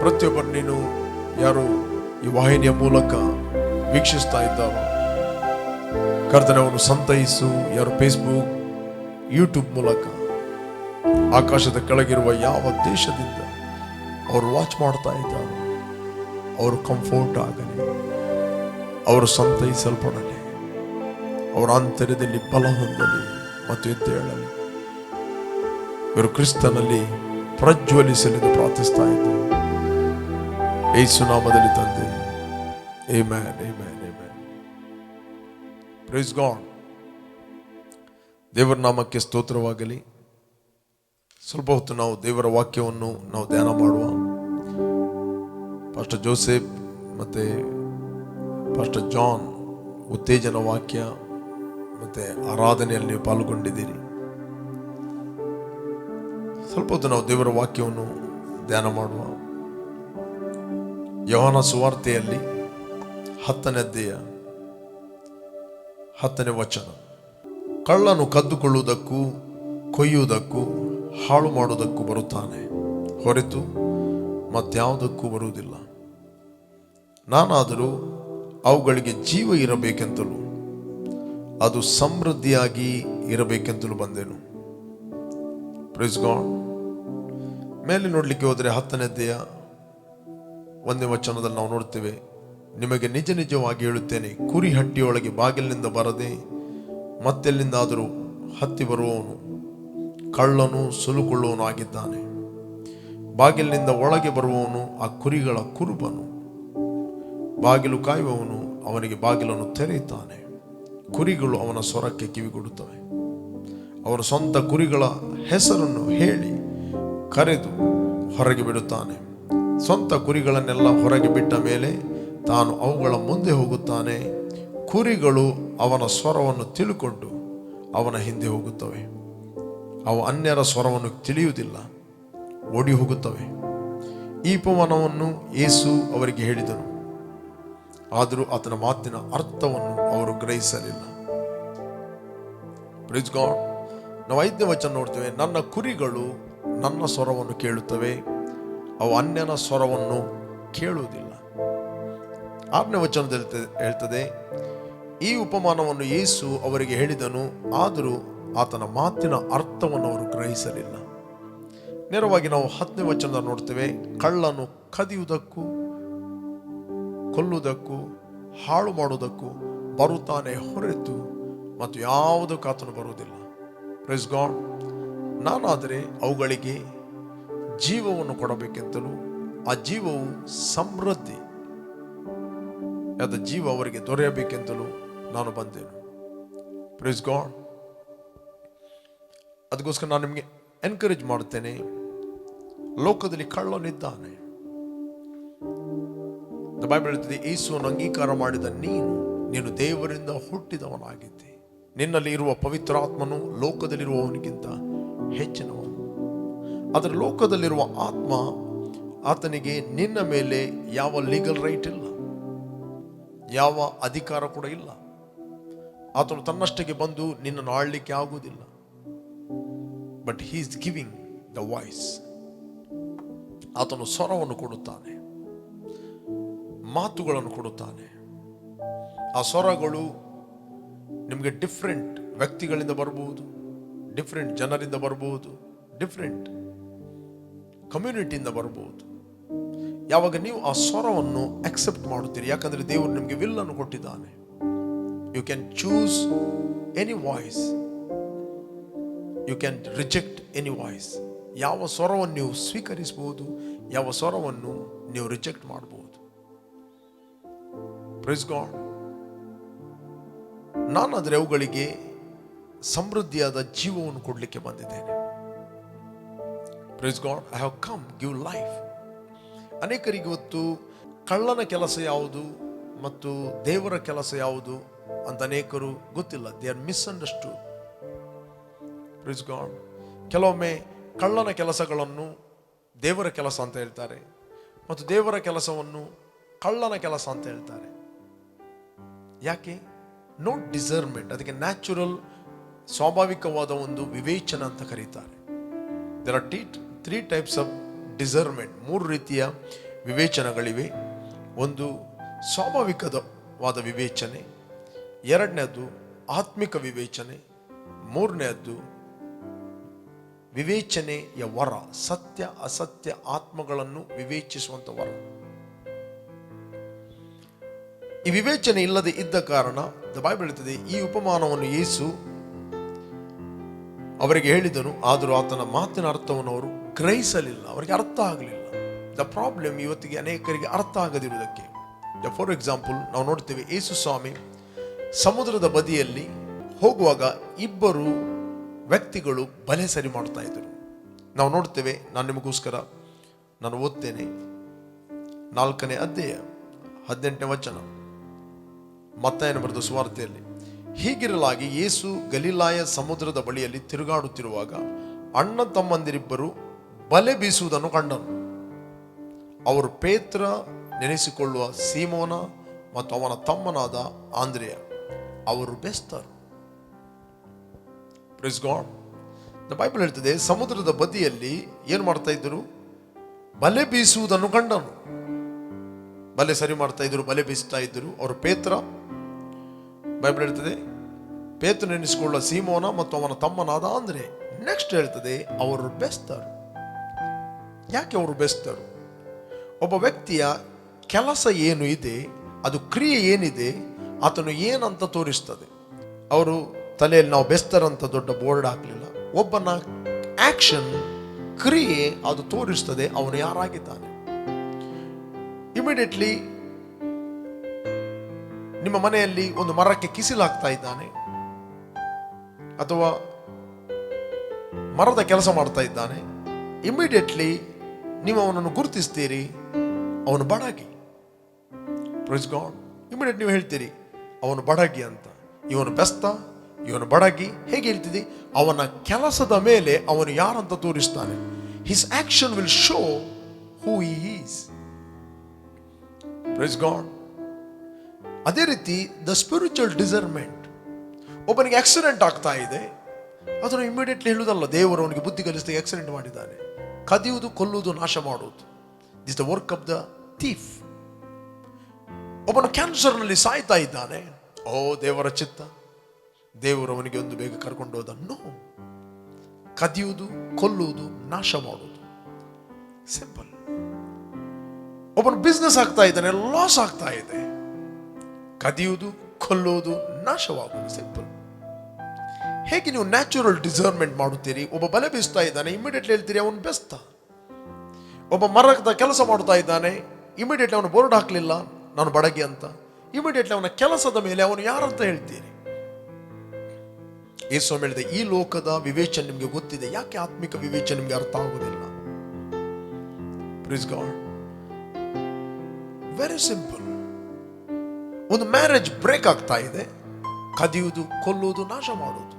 ಪ್ರತಿಯೊಬ್ಬರು ನೀನು ಯಾರು ಈ ವಾಹಿನಿಯ ಮೂಲಕ ವೀಕ್ಷಿಸ್ತಾ ಇದ್ದಾರೋ ಕರ್ತನೆ ಅವನು ಸಂತೈಸು. ಯಾರು ಫೇಸ್ಬುಕ್ ಯೂಟ್ಯೂಬ್ ಮೂಲಕ ಆಕಾಶದ ಕೆಳಗಿರುವ ಯಾವ ದೇಶದಿಂದ ಅವರು ವಾಚ್ ಮಾಡ್ತಾ ಇದ್ದಾರೋ ಅವರು ಕಂಫರ್ಟ್ ಆಗಲಿ, ಅವರು ಸಂತೈಸಲ್ಪಡಲಿ, ಅವರ ಆಂತರ್ಯದಲ್ಲಿ ಬಲ ಹೊಂದಲಿ ಮತ್ತು ಎದ್ದೇಳಲಿ. ಇವರು ಕ್ರಿಸ್ತನಲ್ಲಿ ಪ್ರಜ್ವಲಿಸಲೆಂದು ಪ್ರಾರ್ಥಿಸ್ತಾ ಇದ್ದಾರೆ. ಯೇಸು ನಾಮದಲ್ಲಿ ತಂದೆ, amen, amen, amen. Praise God. ದೇವರ ನಾಮಕ್ಕೆ ಸ್ತೋತ್ರವಾಗಲಿ. ಸ್ವಲ್ಪ ಹೊತ್ತು ನಾವು ದೇವರ ವಾಕ್ಯವನ್ನು ನಾವು ಧ್ಯಾನ ಮಾಡುವ. ಪಾಸ್ಟರ್ ಜೋಸೆಫ್ ಮತ್ತು ಪಾಸ್ಟರ್ ಜಾನ್ ಉತ್ತೇಜನ ವಾಕ್ಯ ಮತ್ತು ಆರಾಧನೆಯಲ್ಲಿ ನೀವು ಪಾಲ್ಗೊಂಡಿದ್ದೀರಿ. ಸ್ವಲ್ಪ ಹೊತ್ತು ನಾವು ದೇವರ ವಾಕ್ಯವನ್ನು ಧ್ಯಾನ ಮಾಡುವ. ಯೋಹಾನ ಸುವಾರ್ತೆಯಲ್ಲಿ 10ನೇ ಅಧ್ಯಾಯ 10ನೇ ವಚನ. ಕಳ್ಳನು ಕದ್ದುಕೊಳ್ಳುವುದಕ್ಕೂ ಕೊಯ್ಯುವುದಕ್ಕೂ ಹಾಳು ಮಾಡುವುದಕ್ಕೂ ಬರುತ್ತಾನೆ, ಹೊರತು ಮತ್ಯಾವುದಕ್ಕೂ ಬರುವುದಿಲ್ಲ. ನಾನಾದರೂ ಅವುಗಳಿಗೆ ಜೀವ ಇರಬೇಕೆಂತಲೂ ಅದು ಸಮೃದ್ಧಿಯಾಗಿ ಇರಬೇಕೆಂತಲೂ ಬಂದೆನು. Praise God. ಮೇಲೆ ನೋಡ್ಲಿಕ್ಕೆ ಹೋದರೆ 10ನೇ ಅಧ್ಯಾಯ 1ನೇ ವಚನದಲ್ಲಿ ನಾವು ನೋಡ್ತೇವೆ, ನಿಮಗೆ ನಿಜ ನಿಜವಾಗಿ ಹೇಳುತ್ತೇನೆ, ಕುರಿ ಹಟ್ಟಿಯೊಳಗೆ ಬಾಗಿಲಿನಿಂದ ಬರದೆ ಮತ್ತೆಲ್ಲಿಂದಾದರೂ ಹತ್ತಿ ಬರುವವನು ಕಳ್ಳನು ಸುಲುಕೊಳ್ಳುವವನು ಆಗಿದ್ದಾನೆ. ಬಾಗಿಲಿನಿಂದ ಒಳಗೆ ಬರುವವನು ಆ ಕುರಿಗಳ ಕುರುಬನು. ಬಾಗಿಲು ಕಾಯುವವನು ಅವನಿಗೆ ಬಾಗಿಲನ್ನು ತೆರೆಯುತ್ತಾನೆ. ಕುರಿಗಳು ಅವನ ಸ್ವರಕ್ಕೆ ಕಿವಿಗೊಡುತ್ತವೆ. ಅವನ ಸ್ವಂತ ಕುರಿಗಳ ಹೆಸರನ್ನು ಹೇಳಿ ಕರೆದು ಹೊರಗೆ ಬಿಡುತ್ತಾನೆ. ಸ್ವಂತ ಕುರಿಗಳನ್ನೆಲ್ಲ ಹೊರಗೆ ಬಿಟ್ಟ ಮೇಲೆ ತಾನು ಅವುಗಳ ಮುಂದೆ ಹೋಗುತ್ತಾನೆ. ಕುರಿಗಳು ಅವನ ಸ್ವರವನ್ನು ತಿಳುಕೊಂಡು ಅವನ ಹಿಂದೆ ಹೋಗುತ್ತವೆ. ಅವು ಅನ್ಯರ ಸ್ವರವನ್ನು ತಿಳಿಯುವುದಿಲ್ಲ, ಓಡಿ ಹೋಗುತ್ತವೆ. ಈ ಉಪಮಾನವನ್ನು ಯೇಸು ಅವರಿಗೆ ಹೇಳಿದನು, ಆದರೂ ಆತನ ಮಾತಿನ ಅರ್ಥವನ್ನು ಅವರು ಗ್ರಹಿಸಲಿಲ್ಲ. Praise God. ನಾವು 5ನೇ ವಚನ ನೋಡ್ತೇವೆ, ನನ್ನ ಕುರಿಗಳು ನನ್ನ ಸ್ವರವನ್ನು ಕೇಳುತ್ತವೆ, ಅವು ಅನ್ಯನ ಸ್ವರವನ್ನು ಕೇಳುವುದಿಲ್ಲ. 6ನೇ ವಚನದಲ್ಲಿ ಹೇಳ್ತದೆ, ಈ ಉಪಮಾನವನ್ನು ಯೇಸು ಅವರಿಗೆ ಹೇಳಿದನು, ಆದರೂ ಆತನ ಮಾತಿನ ಅರ್ಥವನ್ನು ಅವರು ಗ್ರಹಿಸಲಿಲ್ಲ. ನೇರವಾಗಿ ನಾವು 10ನೇ ವಚನ ನೋಡ್ತೇವೆ, ಕಳ್ಳನು ಕದಿಯುವುದಕ್ಕೂ ಕೊಲ್ಲುವುದಕ್ಕೂ ಹಾಳು ಮಾಡುವುದಕ್ಕೂ ಬರುತ್ತಾನೆ, ಹೊರತು ಮತ್ತು ಯಾವುದಕ್ಕೂ ಆತನು ಬರುವುದಿಲ್ಲ. Praise God. ನಾನಾದರೆ ಅವುಗಳಿಗೆ ಜೀವವನ್ನು ಕೊಡಬೇಕೆಂತಲೂ ಆ ಜೀವವು ಸಮೃದ್ಧಿ ಆದ ಜೀವ ಅವರಿಗೆ ದೊರೆಯಬೇಕೆಂತಲೂ ನಾನು ಬಂದೆನು. Praise God. ಅದಕ್ಕೋಸ್ಕರ ನಾನು ನಿಮಗೆ ಎನ್ಕರೇಜ್ ಮಾಡುತ್ತೇನೆ, ಲೋಕದಲ್ಲಿ ಕಳ್ಳನಿದ್ದಾನೆ. ಬೈಬಲ್ ಹೇಳ್ತದೆ, ಯೇಸುವನ್ನು ಅಂಗೀಕಾರ ಮಾಡಿದ ನೀನು ದೇವರಿಂದ ಹುಟ್ಟಿದವನಾಗಿದ್ದೆ. ನಿನ್ನಲ್ಲಿ ಇರುವ ಪವಿತ್ರಾತ್ಮನು ಲೋಕದಲ್ಲಿರುವವನಿಗಿಂತ ಹೆಚ್ಚಿನವನು. ಆದರೆ ಲೋಕದಲ್ಲಿರುವ ಆತ್ಮ ಆತನಿಗೆ ನಿನ್ನ ಮೇಲೆ ಯಾವ ಲೀಗಲ್ ರೈಟ್ ಇಲ್ಲ, ಯಾವ ಅಧಿಕಾರ ಕೂಡ ಇಲ್ಲ. ಆತನು ತನ್ನಷ್ಟಕ್ಕೆ ಬಂದು ನಿನ್ನನ್ನು ಆಳ್ಲಿಕ್ಕೆ ಆಗುವುದಿಲ್ಲ. But he is giving the voice. ಆತನು ಸ್ವರವನ್ನು ಕೊಡುತ್ತಾನೆ, ಮಾತುಗಳನ್ನು ಕೊಡುತ್ತಾನೆ. ಆ ಸ್ವರಗಳು ನಿಮಗೆ ಡಿಫ್ರೆಂಟ್ ವ್ಯಕ್ತಿಗಳಿಂದ ಬರಬಹುದು, ಡಿಫ್ರೆಂಟ್ ಜನರಿಂದ ಬರಬಹುದು, ಡಿಫ್ರೆಂಟ್ ಕಮ್ಯುನಿಟಿಯಿಂದ ಬರಬಹುದು. ಯಾವಾಗ ನೀವು ಆ ಸ್ವರವನ್ನು ಅಕ್ಸೆಪ್ಟ್ ಮಾಡುತ್ತೀರಿ, ಯಾಕಂದ್ರೆ ದೇವರು ನಿಮಗೆ ವಿಲ್ ಅನ್ನು ಕೊಟ್ಟಿದ್ದಾನೆ. You can choose any voice, you can reject any voice. ಯಾವ ಸ್ವರವನ್ನು ನೀವು ಸ್ವೀಕರಿಸಬಹುದು, ಯಾವ ಸ್ವರವನ್ನು ನೀವು ರಿಜೆಕ್ಟ್ ಮಾಡಬಹುದು. Praise God. ನಾನಾದರೆ ಅವುಗಳಿಗೆ ಸಮೃದ್ಧಿಯಾದ ಜೀವವನ್ನು ಕೊಡಲಿಕ್ಕೆ ಬಂದಿದ್ದೇನೆ. Praise God. I have come give life. ಅನೇಕರಿಗೆ ಇವತ್ತು ಕಳ್ಳನ ಕೆಲಸ ಯಾವುದು ಮತ್ತು ದೇವರ ಕೆಲಸ ಯಾವುದು ಅಂತ ಅನೇಕರು ಗೊತ್ತಿಲ್ಲ. They are misunderstood. Praise God. ಕೆಲವೊಮ್ಮೆ ಕಳ್ಳನ ಕೆಲಸಗಳನ್ನು ದೇವರ ಕೆಲಸ ಅಂತ ಹೇಳ್ತಾರೆ ಮತ್ತು ದೇವರ ಕೆಲಸವನ್ನು ಕಳ್ಳನ ಕೆಲಸ ಅಂತ ಹೇಳ್ತಾರೆ. ಯಾಕೆ? No discernment. ಅದಕ್ಕೆ ನ್ಯಾಚುರಲ್, ಸ್ವಾಭಾವಿಕವಾದ ಒಂದು ವಿವೇಚನ ಅಂತ ಕರೀತಾರೆ. There are 3 types of discernment, 3 ರೀತಿಯ ವಿವೇಚನೆಗಳಿವೆ. ಒಂದು ಸ್ವಾಭಾವಿಕವಾದ ವಿವೇಚನೆ, ಎರಡನೇದು ಆತ್ಮಿಕ ವಿವೇಚನೆ, ಮೂರನೇದ್ದು ವಿವೇಚನೆಯ ವರ, ಸತ್ಯ ಅಸತ್ಯ ಆತ್ಮಗಳನ್ನು ವಿವೇಚಿಸುವಂತ ವರ. ಈ ವಿವೇಚನೆ ಇಲ್ಲದೆ ಇದ್ದ ಕಾರಣ ಬೈಬಲ್ ಹೇಳುತ್ತದೆ, ಈ ಉಪಮಾನವನ್ನು ಯೇಸು ಅವರಿಗೆ ಹೇಳಿದನು, ಆದರೂ ಆತನ ಮಾತಿನ ಅರ್ಥವನ್ನು ಅವರು ಗ್ರಹಿಸಲಿಲ್ಲ, ಅವರಿಗೆ ಅರ್ಥ ಆಗಲಿಲ್ಲ. ದ ಪ್ರಾಬ್ಲಮ್ ಇವತ್ತಿಗೆ ಅನೇಕರಿಗೆ ಅರ್ಥ ಆಗದಿರುವುದಕ್ಕೆ. ಫಾರ್ ಎಕ್ಸಾಂಪಲ್, ನಾವು ನೋಡ್ತೇವೆ ಯೇಸು ಸ್ವಾಮಿ ಸಮುದ್ರದ ಬದಿಯಲ್ಲಿ ಹೋಗುವಾಗ ಇಬ್ಬರು ವ್ಯಕ್ತಿಗಳು ಬಲೆ ಸರಿ ಮಾಡ್ತಾ ಇದ್ದರು. ನಾವು ನೋಡ್ತೇವೆ, ನಾನು ನಿಮಗೋಸ್ಕರ ನಾನು ಓದ್ತೇನೆ, 4ನೇ ಅಧ್ಯಾಯ 18ನೇ ವಚನ, ಮತ್ತಾಯನ ಬರೆದ ಸುವಾರ್ತೆಯಲ್ಲಿ. ಹೀಗಿರಲಾಗಿ ಯೇಸು ಗಲಿಲಾಯ ಸಮುದ್ರದ ಬಳಿಯಲ್ಲಿ ತಿರುಗಾಡುತ್ತಿರುವಾಗ ಅಣ್ಣ ತಮ್ಮಂದಿರಿಬ್ಬರು ಬಲೆ ಬೀಸುವುದನ್ನು ಕಂಡನು. ಅವರು ಪೇತ್ರ ನೆನೆಸಿಕೊಳ್ಳುವ ಸೀಮೋನ ಮತ್ತು ಅವನ ತಮ್ಮನಾದ ಆಂದ್ರೆಯ. ಅವರು ಬೆಸ್ತರು. Praise God. ಬೈಬಲ್ ಹೇಳ್ತದೆ, ಸಮುದ್ರದ ಬದಿಯಲ್ಲಿ ಏನು ಮಾಡ್ತಾ ಇದ್ದರು? ಬಲೆ ಬೀಸುವುದನ್ನು ಕಂಡನು. ಬಲೆ ಸರಿ ಮಾಡ್ತಾ ಇದ್ರು, ಬಲೆ ಬೀಸ್ತಾ ಇದ್ರು. ಅವರು ಪೇತ್ರ, ಬೈಬಲ್ ಹೇಳ್ತದೆ, ಪೇತ್ರ ನೆನೆಸಿಕೊಳ್ಳುವ ಸೀಮೋನ ಮತ್ತು ಅವನ ತಮ್ಮನಾದ ಆಂದ್ರೆ. ನೆಕ್ಸ್ಟ್ ಹೇಳ್ತದೆ, ಅವರು ಬೆಸ್ತರು. ಯಾಕೆ ಅವರು ಬೆಸ್ತರು? ಒಬ್ಬ ವ್ಯಕ್ತಿಯ ಕೆಲಸ ಏನು ಇದೆ, ಅದು ಕ್ರಿಯೆ ಏನಿದೆ, ಆತನು ಏನಂತ ತೋರಿಸ್ತದೆ. ಅವರು ತಲೆಯಲ್ಲಿ ನಾವು ಬೆಸ್ತರಂತ ದೊಡ್ಡ ಬೋರ್ಡ್ ಹಾಕಲಿಲ್ಲ. ಒಬ್ಬನ ಆಕ್ಷನ್, ಕ್ರಿಯೆ ಅದು ತೋರಿಸ್ತದೆ ಅವನು ಯಾರಾಗಿದ್ದಾನೆ. ಇಮಿಡಿಯೇಟ್ಲಿ ನಿಮ್ಮ ಮನೆಯಲ್ಲಿ ಒಂದು ಮರಕ್ಕೆ ಕಿಸಿಲಾಗ್ತಾ ಇದ್ದಾನೆ ಅಥವಾ ಮರದ ಕೆಲಸ ಮಾಡ್ತಾ ಇದ್ದಾನೆ, ಇಮಿಡಿಯೇಟ್ಲಿ ನೀವು ಅವನನ್ನು ಗುರುತಿಸ್ತೀರಿ, ಅವನು ಬಡಗಿ. Praise God. ಇಮಿಡಿಯೇಟ್ ನೀವು ಹೇಳ್ತೀರಿ ಅವನು ಬಡಗಿ ಅಂತ. ಇವನು ಬೆಸ್ತ, ಇವನು ಬಡಗಿ. ಹೇಗೆ ಹೇಳ್ತಿದ್ದಿ? ಅವನ ಕೆಲಸದ ಮೇಲೆ ಅವನು ಯಾರಂತ ತೋರಿಸ್ತಾನೆ. His action will show who he is. Praise God. ಅದೇ ರೀತಿ ದ ಸ್ಪಿರಿಚುವಲ್ ಡಿಸರ್ಮೆಂಟ್. ಒಬ್ಬನಿಗೆ ಆಕ್ಸಿಡೆಂಟ್ ಆಗ್ತಾ ಇದೆ, ಅದನ್ನು ಇಮಿಡಿಯೇಟ್ಲಿ ಹೇಳುವುದಲ್ಲ, ದೇವರು ಅವನಿಗೆ ಬುದ್ಧಿ ಕಲಿಸ್ತಾ ಆಕ್ಸಿಡೆಂಟ್ ಮಾಡಿದ್ದಾನೆ. ಕದಿಯುವುದು, ಕೊಲ್ಲುವುದು, ನಾಶ ಮಾಡುವುದು, this the work of the thief. ಒಬ್ಬನು ಕ್ಯಾನ್ಸರ್ನಲ್ಲಿ ಸಾಯ್ತಾ ಇದ್ದಾನೆ, ಓ ದೇವರ ಚಿತ್ತ, ದೇವರು ಅವನಿಗೆ ಒಂದು ಬೇಗ ಕರ್ಕೊಂಡು ಹೋದನ್ನು. ಕದಿಯುವುದು, ಕೊಲ್ಲುವುದು, ನಾಶ ಮಾಡುವುದು, ಸಿಂಪಲ್. ಒಬ್ಬನು ಬಿಸ್ನೆಸ್ ಆಗ್ತಾ ಇದ್ದಾನೆ, ಲಾಸ್ ಆಗ್ತಾ ಇದೆ, ಕದಿಯುವುದು, ಕೊಲ್ಲುವುದು, ನಾಶವಾಗುವುದು, ಸಿಂಪಲ್. ಹೇಗೆ ನೀವು ನ್ಯಾಚುರಲ್ ಡಿಸರ್ಮೆಂಟ್ ಮಾಡುತ್ತೀರಿ? ಒಬ್ಬ ಬಲೆ ಬೀಸ್ತಾ ಇದ್ದಾನೆ, ಇಮಿಡಿಯೇಟ್ಲಿ ಹೇಳ್ತೀರಿ ಅವನು ಬೆಸ್ತ. ಒಬ್ಬ ಮರದ ಕೆಲಸ ಮಾಡ್ತಾ ಇದ್ದಾನೆ, ಇಮಿಡಿಯೇಟ್ಲಿ ಅವನು ಬೋರ್ಡ್ ಹಾಕಲಿಲ್ಲ ನಾನು ಬಡಗಿ ಅಂತ, ಇಮಿಡಿಯೇಟ್ಲಿ ಅವನ ಕೆಲಸದ ಮೇಲೆ ಅವನು ಯಾರಂತ ಹೇಳ್ತೀರಿ. ಯೇಸು ಹೇಳಿದೆ, ಈ ಲೋಕದ ವಿವೇಚನೆ ನಿಮಗೆ ಗೊತ್ತಿದೆ, ಯಾಕೆ ಆತ್ಮಿಕ ವಿವೇಚನೆ ನಿಮಗೆ ಅರ್ಥ ಆಗುವುದಿಲ್ಲ? ಪ್ರೀಸ್ ಗಾಡ್. Very simple. ಒಂದು ಮ್ಯಾರೇಜ್ ಬ್ರೇಕ್ ಆಗ್ತಾ ಇದೆ, ಕದಿಯುವುದು, ಕೊಲ್ಲುವುದು, ನಾಶ ಮಾಡುವುದು.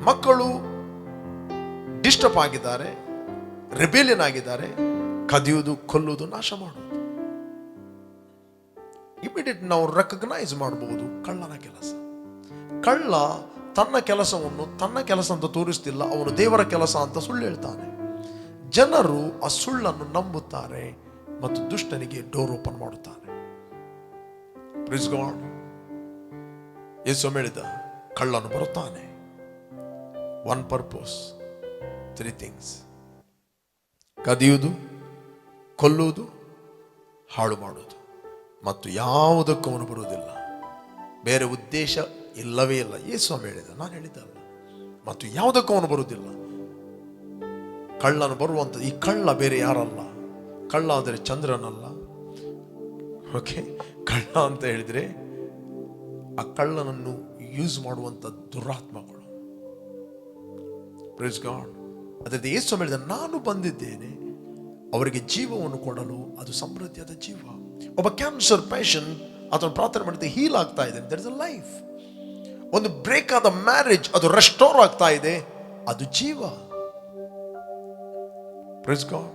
ಮಕ್ಕಳು ಡಿಸ್ಟರ್ಬ್ ಆಗಿದ್ದಾರೆ, ರೆಬೇಲಿಯನ್ ಆಗಿದ್ದಾರೆ, ಕದಿಯುವುದು, ಕೊಲ್ಲುವುದು, ನಾಶ ಮಾಡುವುದು. ಇಮಿಡಿಯೇಟ್ ನಾವು ರೆಕಗ್ನೈಸ್ ಮಾಡಬಹುದು ಕಳ್ಳನ ಕೆಲಸ. ಕಳ್ಳ ತನ್ನ ಕೆಲಸವನ್ನು ತನ್ನ ಕೆಲಸ ಅಂತ ತೋರಿಸ್ತಿಲ್ಲ, ಅವನು ದೇವರ ಕೆಲಸ ಅಂತ ಸುಳ್ಳು ಹೇಳ್ತಾನೆ. ಜನರು ಆ ಸುಳ್ಳನ್ನು ನಂಬುತ್ತಾರೆ ಮತ್ತು ದುಷ್ಟನಿಗೆ ಡೋರ್ ಓಪನ್ ಮಾಡುತ್ತಾರೆ. ಪ್ರೀಸ್ ಗಾಡ್. ಯೇಸು ಹೇಳಿದ, ಕಳ್ಳನು ಬರುತ್ತಾನೆ, ಒನ್ ಪರ್ಪಸ್, 3 ಥಿಂಗ್ಸ್: ಕದಿಯುವುದು, ಕೊಲ್ಲುವುದು, ಹಾಳು ಮಾಡುವುದು, ಮತ್ತು ಯಾವುದಕ್ಕೂ ಅವನು ಬರುವುದಿಲ್ಲ. ಬೇರೆ ಉದ್ದೇಶ ಇಲ್ಲವೇ ಇಲ್ಲ. ಯೇಸು ಹೇಳಿದ, ನಾನು ಹೇಳಿದ್ದಲ್ಲ. ಮತ್ತು ಯಾವುದಕ್ಕೂ ಅವನು ಬರುವುದಿಲ್ಲ. ಕಳ್ಳನು ಬರುವಂತ ಈ ಕಳ್ಳ ಬೇರೆ ಯಾರಲ್ಲ. ಕಳ್ಳ ಅಂದರೆ ಚಂದ್ರನಲ್ಲ. ಓಕೆ, ಕಳ್ಳ ಅಂತ ಹೇಳಿದ್ರೆ ಆ ಕಳ್ಳನನ್ನು ಯೂಸ್ ಮಾಡುವಂತ ದುರಾತ್ಮಗಳು. Praise God. ಅದೇ ಯೇಸು ಹೇಳಿದ, ನಾನು ಬಂದಿದ್ದೇನೆ ಅವರಿಗೆ ಜೀವವನ್ನು ಕೊಡಲು, ಅದು ಸಮೃದ್ಧಿಯಾದ ಜೀವ. ಒಬ್ಬ ಕ್ಯಾನ್ಸರ್ ಪೇಷಂಟ್ ಅದನ್ನು ಪ್ರಾರ್ಥನೆ ಮಾಡಿದ್ರೆ ಹೀಲ್ ಆಗ್ತಾ ಇದೆ, ದಟ್ ಇಸ್ ಅ ಲೈಫ್. ಒಂದು ಬ್ರೇಕ್ ಆದ ಮ್ಯಾರೇಜ್ ಅದು ರೆಸ್ಟೋರ್ ಆಗ್ತಾ ಇದೆ, ಅದು ಜೀವ. Praise God.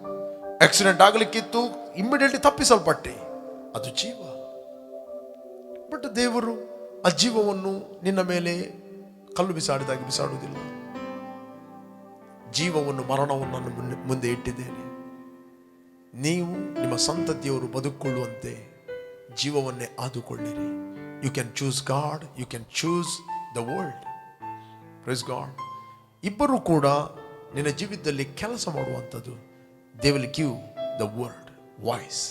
ಆಕ್ಸಿಡೆಂಟ್ ಆಗಲಿಕ್ಕಿತ್ತು, ಇಮ್ಮಿಡಿಯೇಟ್ಲಿ ತಪ್ಪಿಸಲ್ಪಟ್ಟೆ, ಅದು ಜೀವ. ಬಟ್ ದೇವರು ಆ ಜೀವವನ್ನು ನಿನ್ನ ಮೇಲೆ ಕಲ್ಲು ಬಿಸಾಡಿದಾಗಿ ಬಿಸಾಡುವುದಿಲ್ಲ. ಜೀವವನ್ನು ಮರಣವನ್ನು ನನ್ನ ಮುಂದೆ ಇಟ್ಟಿದ್ದೇನೆ. ನೀವು ನಿಮ್ಮ ಸಂತತಿಯವರು ಬದುಕೊಳ್ಳುವಂತೆ ಜೀವವನ್ನೇ ಆದುಕೊಳ್ಳಿರಿ. You can choose God, you can choose the world. Praise God. ಇಬ್ಬರು ಕೂಡ ನಿನ್ನ ಜೀವಿತದಲ್ಲಿ ಕೆಲಸ ಮಾಡುವಂಥದ್ದು. They will give the word voice.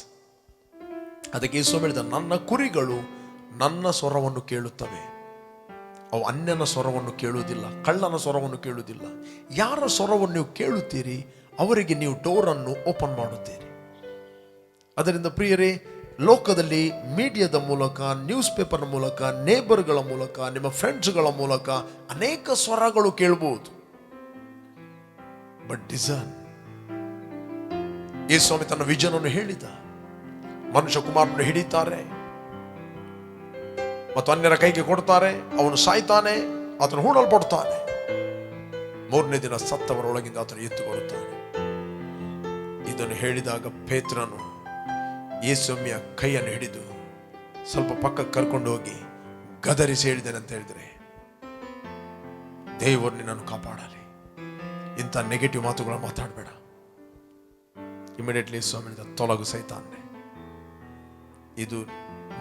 ಅದಕ್ಕೆ ಯೇಸು ಹೇಳಿದ, ನನ್ನ ಕುರಿಗಳು ನನ್ನ ಸ್ವರವನ್ನು ಕೇಳುತ್ತವೆ, ಅವು ಅನ್ಯನ ಸ್ವರವನ್ನು ಕೇಳುವುದಿಲ್ಲ, ಕಳ್ಳನ ಸ್ವರವನ್ನು ಕೇಳುವುದಿಲ್ಲ. ಯಾರ ಸ್ವರವನ್ನು ನೀವು ಕೇಳುತ್ತೀರಿ ಅವರಿಗೆ ನೀವು ಡೋರನ್ನು ಓಪನ್ ಮಾಡುತ್ತೀರಿ. ಅದರಿಂದ ಪ್ರಿಯರೇ, ಲೋಕದಲ್ಲಿ ಮೀಡಿಯಾದ ಮೂಲಕ, ನ್ಯೂಸ್ ಪೇಪರ್ನ ಮೂಲಕ, ನೇಬರ್ಗಳ ಮೂಲಕ, ನಿಮ್ಮ ಫ್ರೆಂಡ್ಸ್ಗಳ ಮೂಲಕ ಅನೇಕ ಸ್ವರಗಳು ಕೇಳಬಹುದು. But discern. ಯೇಸು ಸ್ವಾಮಿ ತನ್ನ ವಿಷನ್ ಅನ್ನು ಹೇಳಿದ, ಮನುಷ್ಯ ಕುಮಾರನನ್ನು ಹಿಡಿತಾರೆ ಮತ್ತು ಅನ್ಯರ ಕೈಗೆ ಕೊಡ್ತಾರೆ, ಅವನು ಸಾಯ್ತಾನೆ, ಆತನು ಹೂಡಲ್ಪಡ್ತಾನೆ, 3ನೇ ದಿನ ಸತ್ತವರೊಳಗಿಂದ ಆತನು ಎತ್ತುಕೊಳ್ಳುತ್ತಾನೆ. ಇದನ್ನು ಹೇಳಿದಾಗ ಪೇತ್ರನು ಯೇಸುವಿನ ಕೈಯನ್ನು ಹಿಡಿದು ಸ್ವಲ್ಪ ಪಕ್ಕಕ್ಕೆ ಕರ್ಕೊಂಡು ಹೋಗಿ ಗದರಿಸಿ ಹೇಳಿದ್ದೇನೆ ಅಂತ ಹೇಳಿದರೆ, ದೇವರು ನಿನ್ನನ್ನು ಕಾಪಾಡಲಿ, ಇಂಥ ನೆಗೆಟಿವ್ ಮಾತುಗಳು ಮಾತಾಡಬೇಡ. ಇಮಿಡಿಯೇಟ್ಲಿ ಸ್ವಾಮಿ ತೊಲಗು ಸೈತಾನೆ. ಇದು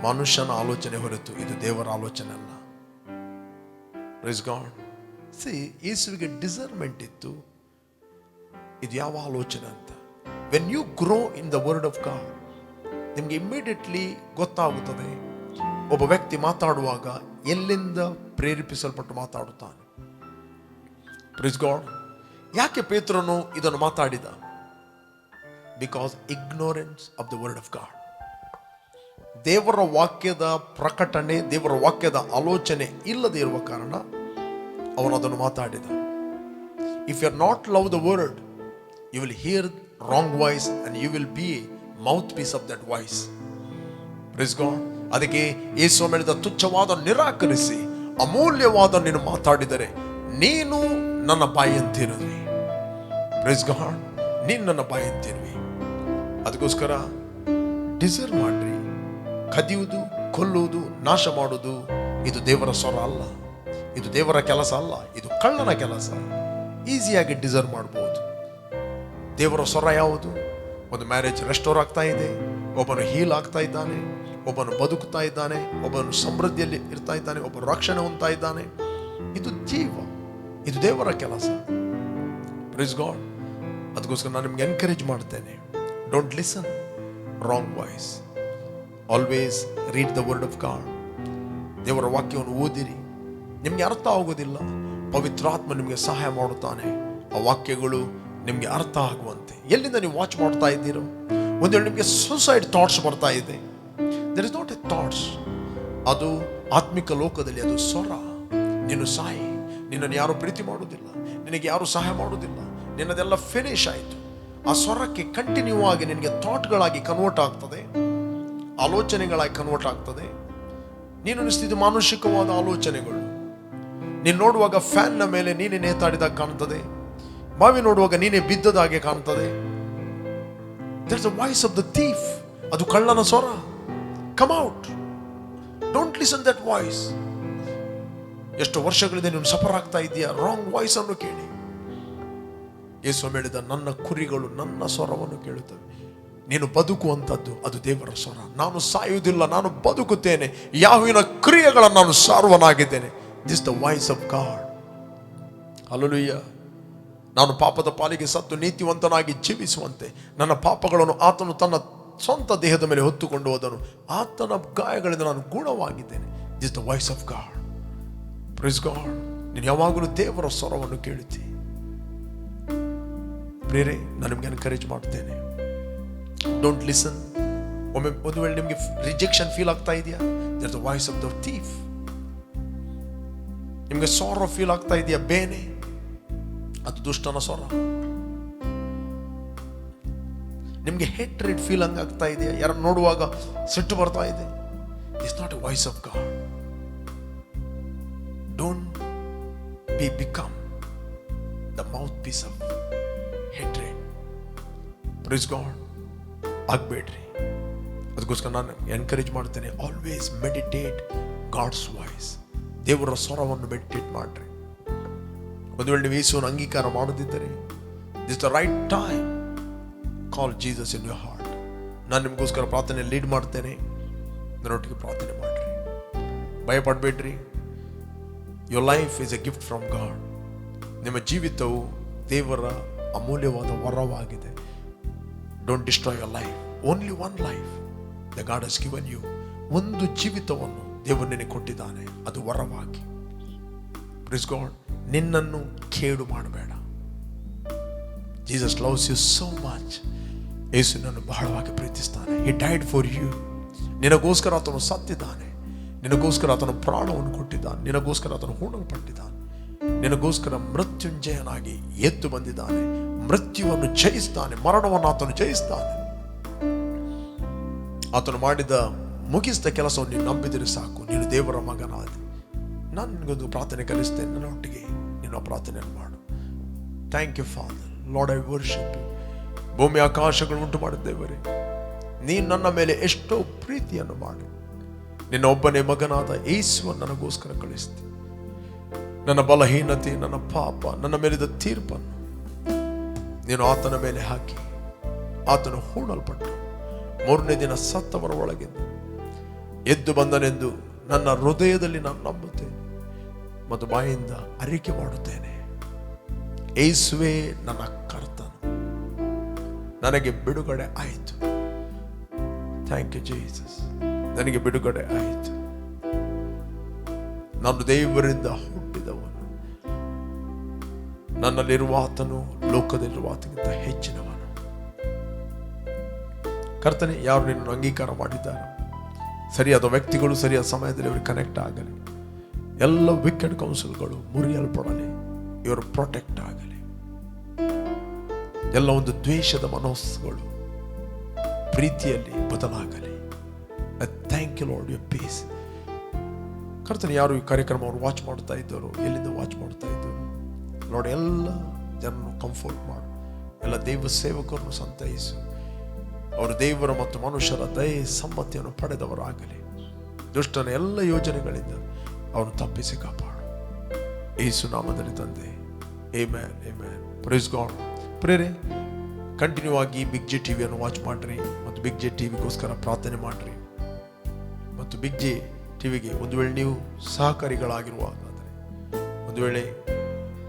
ಮನುಷ್ಯನ ಆಲೋಚನೆ ಹೊರತು ಇದು ದೇವರ ಆಲೋಚನೆ ಅಲ್ಲ. Praise God. ಯೇಸುವಿಗೆ ಡಿಸರ್ಮೆಂಟ್ ಇತ್ತು, ಇದು ಯಾವ ಆಲೋಚನೆ ಅಂತ. When you grow in the word of God, ನಿಮಗೆ ಇಮ್ಮಿಡಿಯೇಟ್ಲಿ ಗೊತ್ತಾಗುತ್ತದೆ ಒಬ್ಬ ವ್ಯಕ್ತಿ ಮಾತಾಡುವಾಗ ಎಲ್ಲಿಂದ ಪ್ರೇರೇಪಿಸಲ್ಪಟ್ಟು ಮಾತಾಡುತ್ತಾನೆ. Praise God. ಯಾಕೆ ಪೇತ್ರನು ಇದನ್ನು ಮಾತಾಡಿದ? Because ignorance of the word of god. ದೇವರ ವಾಕ್ಯದ ಪ್ರಕಟಣೆ, ದೇವರ ವಾಕ್ಯದ ಆಲೋಚನೆ ಇಲ್ಲದೆ ಇರುವ ಕಾರಣ ಅವನು ಅದನ್ನು ಮಾತಾಡಿದ. If you are not love the word, you will hear wrong voice and you will be mouth piece of that voice. Praise God. ಅದಕ್ಕೆ ಯೇಸು ಹೇಳಿದ, ತುಚ್ಛವಾದ ನಿರಾಕರಿಸಿ ಅಮೂಲ್ಯವಾದ ನೀನು ಮಾತಾಡಿದರೆ ನೀನು ನನ್ನ ಬಾಯಂತಿರುವಿ. Price God. ನೀನು ನನ್ನ ಬಾಯಂತಿರುವಿ. ಅದಕ್ಕೋಸ್ಕರ ಡಿಸರ್ನ್ ಮಾಡ್ರಿ. ಕದಿಯುವುದು, ಕೊಲ್ಲುವುದು, ನಾಶ ಮಾಡುವುದು ಇದು ದೇವರ ಸ್ವರ ಅಲ್ಲ, ಇದು ದೇವರ ಕೆಲಸ ಅಲ್ಲ, ಇದು ಕಳ್ಳನ ಕೆಲಸ. ಈಸಿಯಾಗಿ ಡಿಸರ್ನ್ ಮಾಡಬಹುದು. ದೇವರ ಸ್ವರ ಯಾವುದು? ಒಂದು ಮ್ಯಾರೇಜ್ ರೆಸ್ಟೋರ್ ಆಗ್ತಾ ಇದೆ, ಒಬ್ಬನು ಹೀಲ್ ಆಗ್ತಾ ಇದ್ದಾನೆ, ಒಬ್ಬನು ಬದುಕ್ತಾ ಇದ್ದಾನೆ, ಒಬ್ಬನು ಸಮೃದ್ಧಿಯಲ್ಲಿ ಇರ್ತಾ ಇದ್ದಾನೆ, ಒಬ್ಬನು ರಕ್ಷಣೆ ಹೊಂದ್ತಾ ಇದ್ದಾನೆ. ಇದು ಜೀವ, ಇದು ದೇವರ ಕೆಲಸ. Praise God. ಅದಕ್ಕೋಸ್ಕರ ನಾನು ನಿಮ್ಗೆ ಎನ್ಕರೇಜ್ ಮಾಡ್ತೇನೆ, don't listen wrong voice. Always read the word of god. ದೇವರ ವಾಕ್ಯವನ್ನು ಓದಿರಿ. ನಿಮಗೆ ಅರ್ಥ ಆಗೋದಿಲ್ಲ, ಪವಿತ್ರಾತ್ಮ ನಿಮಗೆ ಸಹಾಯ ಮಾಡುತ್ತಾನೆ ಆ ವಾಕ್ಯಗಳು ನಿಮಗೆ ಅರ್ಥ ಆಗುವಂತೆ. ಎಲ್ಲಿಂದ ನೀವು ವಾಚ್ ಮಾಡ್ತಾ ಇದ್ದೀರೋ, ಒಂದು ವೇಳೆ ನಿಮಗೆ ಸುಸೈಡ್ ಥಾಟ್ಸ್ ಬರ್ತಾ ಇದೆ, there is not a thoughts, ಅದು ಆತ್ಮಿಕ ಲೋಕದಲ್ಲಿ ಅದು ಸ್ವರ. ನೀನು ಸಾಯಿ, ನಿನ್ನನ್ನು ಯಾರು ಪ್ರೀತಿ ಮಾಡುವುದಿಲ್ಲ, ನಿನಗೆ ಯಾರು ಸಹಾಯ ಮಾಡುವುದಿಲ್ಲ, ನಿನ್ನದೆಲ್ಲ ಫಿನಿಶ್ ಆಯಿತು. ಆ ಸ್ವರಕ್ಕೆ ಕಂಟಿನ್ಯೂ ಆಗಿ ನಿನಗೆ ಥಾಟ್ಗಳಾಗಿ ಕನ್ವರ್ಟ್ ಆಗ್ತದೆ, ಆಲೋಚನೆಗಳಾಗಿ ಕನ್ವರ್ಟ್ ಆಗ್ತದೆ. ನೀನು ಅನಿಸ್ತಿದ್ದು ಮಾನುಷಿಕವಾದ ಆಲೋಚನೆಗಳು. ನೀನು ನೋಡುವಾಗ ಫ್ಯಾನ್ನ ಮೇಲೆ ನೀನೇ ನೇತಾಡಿದಾಗ ಕಾಣ್ತದೆ, ಬಾವಿ ನೋಡುವಾಗ ನೀನೇ ಬಿದ್ದದಾಗೆ ಕಾಣ್ತದೆ. There is a voice of the thief. ಅದು ಕಳ್ಳನ ಸ್ವರ. Come out, don't listen that voice. ಎಷ್ಟು ವರ್ಷಗಳಿಂದ ನೀನು ಸಫರ್ ಆಗ್ತಾ ಇದೆಯಾ, ರಾಂಗ್ ವಾಯ್ಸ್ ಅನ್ನು ಕೇಳಿ. ಯೇಸು ಹೇಳಿದ, ನನ್ನ ಕುರಿಗಳು ನನ್ನ ಸ್ವರವನ್ನು ಕೇಳುತ್ತವೆ. ನೀನು ಬದುಕುವಂಥದ್ದು ಅದು ದೇವರ ಸ್ವರ. ನಾನು ಸಾಯುವುದಿಲ್ಲ, ನಾನು ಬದುಕುತ್ತೇನೆ, ಯೆಹೋವನ ಕ್ರಿಯೆಗಳನ್ನು ನಾನು ಸಾರುವನಾಗಿದ್ದೇನೆ. This the voice of God. Hallelujah. ನಾನು ಪಾಪದ ಪಾಲಿಗೆ ಸತ್ತು ನೀತಿವಂತನಾಗಿ ಜೀವಿಸುವಂತೆ ನನ್ನ ಪಾಪಗಳನ್ನು ಆತನು ತನ್ನ ಸ್ವಂತ ದೇಹದ ಮೇಲೆ ಹೊತ್ತುಕೊಂಡು ಹೋದನು. ಆತನ ಗಾಯಗಳಿಂದ ನಾನು ಗುಣವಾಗಿದ್ದೇನೆ. This the voice of God. Praise God. ನೀನು ಯಾವಾಗಲೂ ದೇವರ ಸ್ವರವನ್ನು ಕೇಳುತ್ತಿ. ಪ್ರೇರೆ, ನಾನು ನಿಮ್ಗೆ ಎನ್ಕರೇಜ್ ಮಾಡ್ತೇನೆ, ಡೋಂಟ್ ಲಿಸನ್. ಒಂದು ವೇಳೆ ನಿಮಗೆ ರಿಜೆಕ್ಷನ್ ಫೀಲ್ ಆಗ್ತಾ ಇದೆಯಾ, there is the voice of the thief. ನಿಮಗೆ ಸಾರೋ ಫೀಲ್ ಆಗ್ತಾ ಇದೆಯಾ, ಬೇನೆ, ಅದು ದುಷ್ಟನ ಸ್ವರ. ನಿಮಗೆ ಹೇಟ್ರೆಡ್ ಫೀಲ್ ಆಗ್ತಾ ಇದೆಯಾ, ಯಾರನ್ನು ನೋಡುವಾಗ ಸಿಟ್ಟು ಬರ್ತಾ ಇದೆ, it's not a voice of God. Don't become the mouth piece of hatred. Praise God. ಆಗಬೇಡ್ರಿ. ಅದಕ್ಕೋಸ್ಕರ ನಾನು ಎನ್ಕರೇಜ್ ಮಾಡ್ತೇನೆ, ಆಲ್ವೇಸ್ ಮೆಡಿಟೇಟ್ ಗಾಡ್ಸ್ ವಾಯ್ಸ್. ದೇವರ ಸ್ವರವನ್ನು ಮೆಡಿಟೇಟ್ ಮಾಡ್ರಿ. ಒಂದು ವೇಳೆ ನೀವು ಯೇಸುವನ್ನು ಅಂಗೀಕಾರ ಮಾಡದಿದ್ದರೆ this the right time. Call Jesus in your heart. ನಾನು ನಿಮಗೋಸ್ಕರ ಪ್ರಾರ್ಥನೆ ಲೀಡ್ ಮಾಡ್ತೇನೆ, ನನ್ನೊಟ್ಟಿಗೆ ಪ್ರಾರ್ಥನೆ ಮಾಡಿರಿ. ಭಯಪಡಬೇಡ್ರಿ. Your life is a gift from God. ನಿಮ್ಮ ಜೀವಿತವು ದೇವರ ಅಮೂಲ್ಯವಾದ ವರವಾಗಿದೆ. Don't destroy your life. Only one life the God has given you. ಒಂದು ಜೀವಿತವನ್ನು ದೇವರು ನಿನಗೆ ಕೊಟ್ಟಿದ್ದಾನೆ, ಅದು ವರವಾಗಿ. Praise god. ನಿನ್ನನ್ನು ಕೇಡು ಮಾಡಬೇಡ. Jesus loves you so much. ಯೇಸು ನಿನ್ನನ್ನು ಬಹಳವಾಗಿ ಪ್ರೀತಿಸ್ತಾನೆ. He died for you. ನಿನಗೋಸ್ಕರ ಆತನು ಸತ್ತಿದ್ದಾನೆ. ನಿನಗೋಸ್ಕರ ಆತನು ಪ್ರಾಣವನ್ನು ಕೊಟ್ಟಿದ್ದಾನೆ. ನಿನಗೋಸ್ಕರ ಆತನು ಹೂಣಲ್ಪಟ್ಟಿದ್ದಾನೆ. ನಿನಗೋಸ್ಕರ ಮೃತ್ಯುಂಜಯನಾಗಿ ಎದ್ದು ಬಂದಿದ್ದಾನೆ. ಮೃತ್ಯುವನ್ನು ಜಯಿಸ್ತಾನೆ. ಮರಣವನ್ನು ಆತನು ಜಯಿಸ್ತಾನೆ. ಆತನು ಮಾಡಿದ ಮುಗಿಸಿದ ಕೆಲಸವನ್ನು ನೀನು ನಂಬಿದರೆ ಸಾಕು, ನೀನು ದೇವರ ಮಗನಾದ. ನಾನು ನಿನಗೊಂದು ಪ್ರಾರ್ಥನೆ ಕಲಿಸ್ತೇನೆ, ನನ್ನೊಟ್ಟಿಗೆ ನೀನು ಆ ಪ್ರಾರ್ಥನೆಯನ್ನು ಮಾಡು. Thank you father, Lord, I worship you. ಭೂಮಿ ಆಕಾಶಗಳು ಉಂಟು ಮಾಡಿದ ದೇವರೇ, ನೀನು ನನ್ನ ಮೇಲೆ ಎಷ್ಟೋ ಪ್ರೀತಿಯನ್ನು ಮಾಡಿ ನಿನ್ನ ಒಬ್ಬನೇ ಮಗನಾದ ಯೇಸುವನ್ನು ನನಗೋಸ್ಕರ ಕಳಿಸ್ತಿ. ನನ್ನ ಬಲಹೀನತೆ, ನನ್ನ ಪಾಪ, ನನ್ನ ಮೇಲಿದ್ದ ತೀರ್ಪನ್ನು ನೀನು ಆತನ ಮೇಲೆ ಹಾಕಿ ಆತನು ಹೂಣಲ್ಪಟ್ಟು ಮೂರನೇ ದಿನ ಸತ್ತವರ ಒಳಗಿಂದ ಎದ್ದು ಬಂದನೆಂದು ನನ್ನ ಹೃದಯದಲ್ಲಿ ನಾನು ನಂಬುತ್ತೇನೆ ಮತ್ತು ಬಾಯಿಂದ ಅರಿಕೆ ಮಾಡುತ್ತೇನೆ. ಯೇಸುವೇ ನನ್ನ ಕರ್ತನು, ನನಗೆ ಬಿಡುಗಡೆ ಆಯಿತು. Thank you Jesus. ನನಗೆ ಬಿಡುಗಡೆ ಆಯಿತು. ನಾನು ದೇವರಿಂದ ಹುಟ್ಟಿದವನು. ನನ್ನಲ್ಲಿರುವ ಆತನು ಲೋಕದಲ್ಲಿರುವ ಆತನಿಗಿಂತ ಹೆಚ್ಚಿನವನು. ಕರ್ತನೆ, ಯಾರು ನಿನ್ನನ್ನು ಅಂಗೀಕಾರ ಮಾಡಿದ್ದಾರೆ, ಸರಿಯಾದ ವ್ಯಕ್ತಿಗಳು ಸರಿಯಾದ ಸಮಯದಲ್ಲಿ ಅವರು ಕನೆಕ್ಟ್ ಆಗಲಿ. ಎಲ್ಲ ವಿಕೆಟ್ ಕೌನ್ಸಿಲ್ಗಳು ಮುರಿಯಲ್ಪಡಲಿ. ಇವರು ಪ್ರೊಟೆಕ್ಟ್ ಆಗಲಿ. ಎಲ್ಲ ಒಂದು ದ್ವೇಷದ ಮನಸ್ಸುಗಳು ಪ್ರೀತಿಯಲ್ಲಿ ಬದಲಾಗಲಿ. Thank you Lord, your peace. ಕರ್ತನೆ, ಯಾರು ಈ ಕಾರ್ಯಕ್ರಮವನ್ನು ವಾಚ್ ಮಾಡ್ತಾ ಇದ್ದರು, ಎಲ್ಲಿಂದ ವಾಚ್ ಮಾಡ್ತಾ ಇದ್ದರು, ಲಾರ್ಡ್, ಎಲ್ಲ ಜನರನ್ನು ಕಂಫರ್ಟ್ ಮಾಡು. ಎಲ್ಲ ದೈವ ಸೇವಕರನ್ನು ಸಂತೈಸು. ಅವರು ದೇವರ ಮತ್ತು ಮನುಷ್ಯರ ದಯೆ ಸಮ್ಮತಿಯನ್ನು ಪಡೆದವರಾಗಲಿ. ದುಷ್ಟನ ಎಲ್ಲ ಯೋಜನೆಗಳಿಂದ ಅವನು ತಪ್ಪಿಸಿ ಕಾಪಾಡು. ಯೇಸು ನಾಮದಲ್ಲಿ ತಂದೆ, ಆಮೆನ್, ಆಮೆನ್. Praise God. ಪ್ರೇರೆ, ಕಂಟಿನ್ಯೂ ಆಗಿ ಬಿಗ್ ಜೆ ಟಿವಿಯನ್ನು ವಾಚ್ ಮಾಡಿರಿ ಮತ್ತು ಬಿಗ್ ಜೆ ಟಿವಿಗೋಸ್ಕರ ಪ್ರಾರ್ಥನೆ ಮಾಡಿರಿ. ಮತ್ತು ಬಿಗ್ ಜೆ ಟಿವಿಗೆ ಒಂದು ವೇಳೆ ನೀವು ಸಹಕಾರಿಗಳಾಗಿರುವುದಾದರೆ, ಒಂದು ವೇಳೆ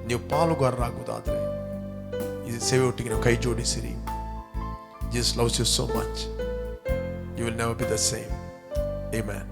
ನೀವು ಪಾಲುಗಾರರಾಗುವುದಾದರೆ, ಈ ಸೇವೆ ಒಟ್ಟಿಗೆ ನೀವು ಕೈ ಜೋಡಿಸಿರಿ. Jesus loves you so much. You will never be the same. Amen.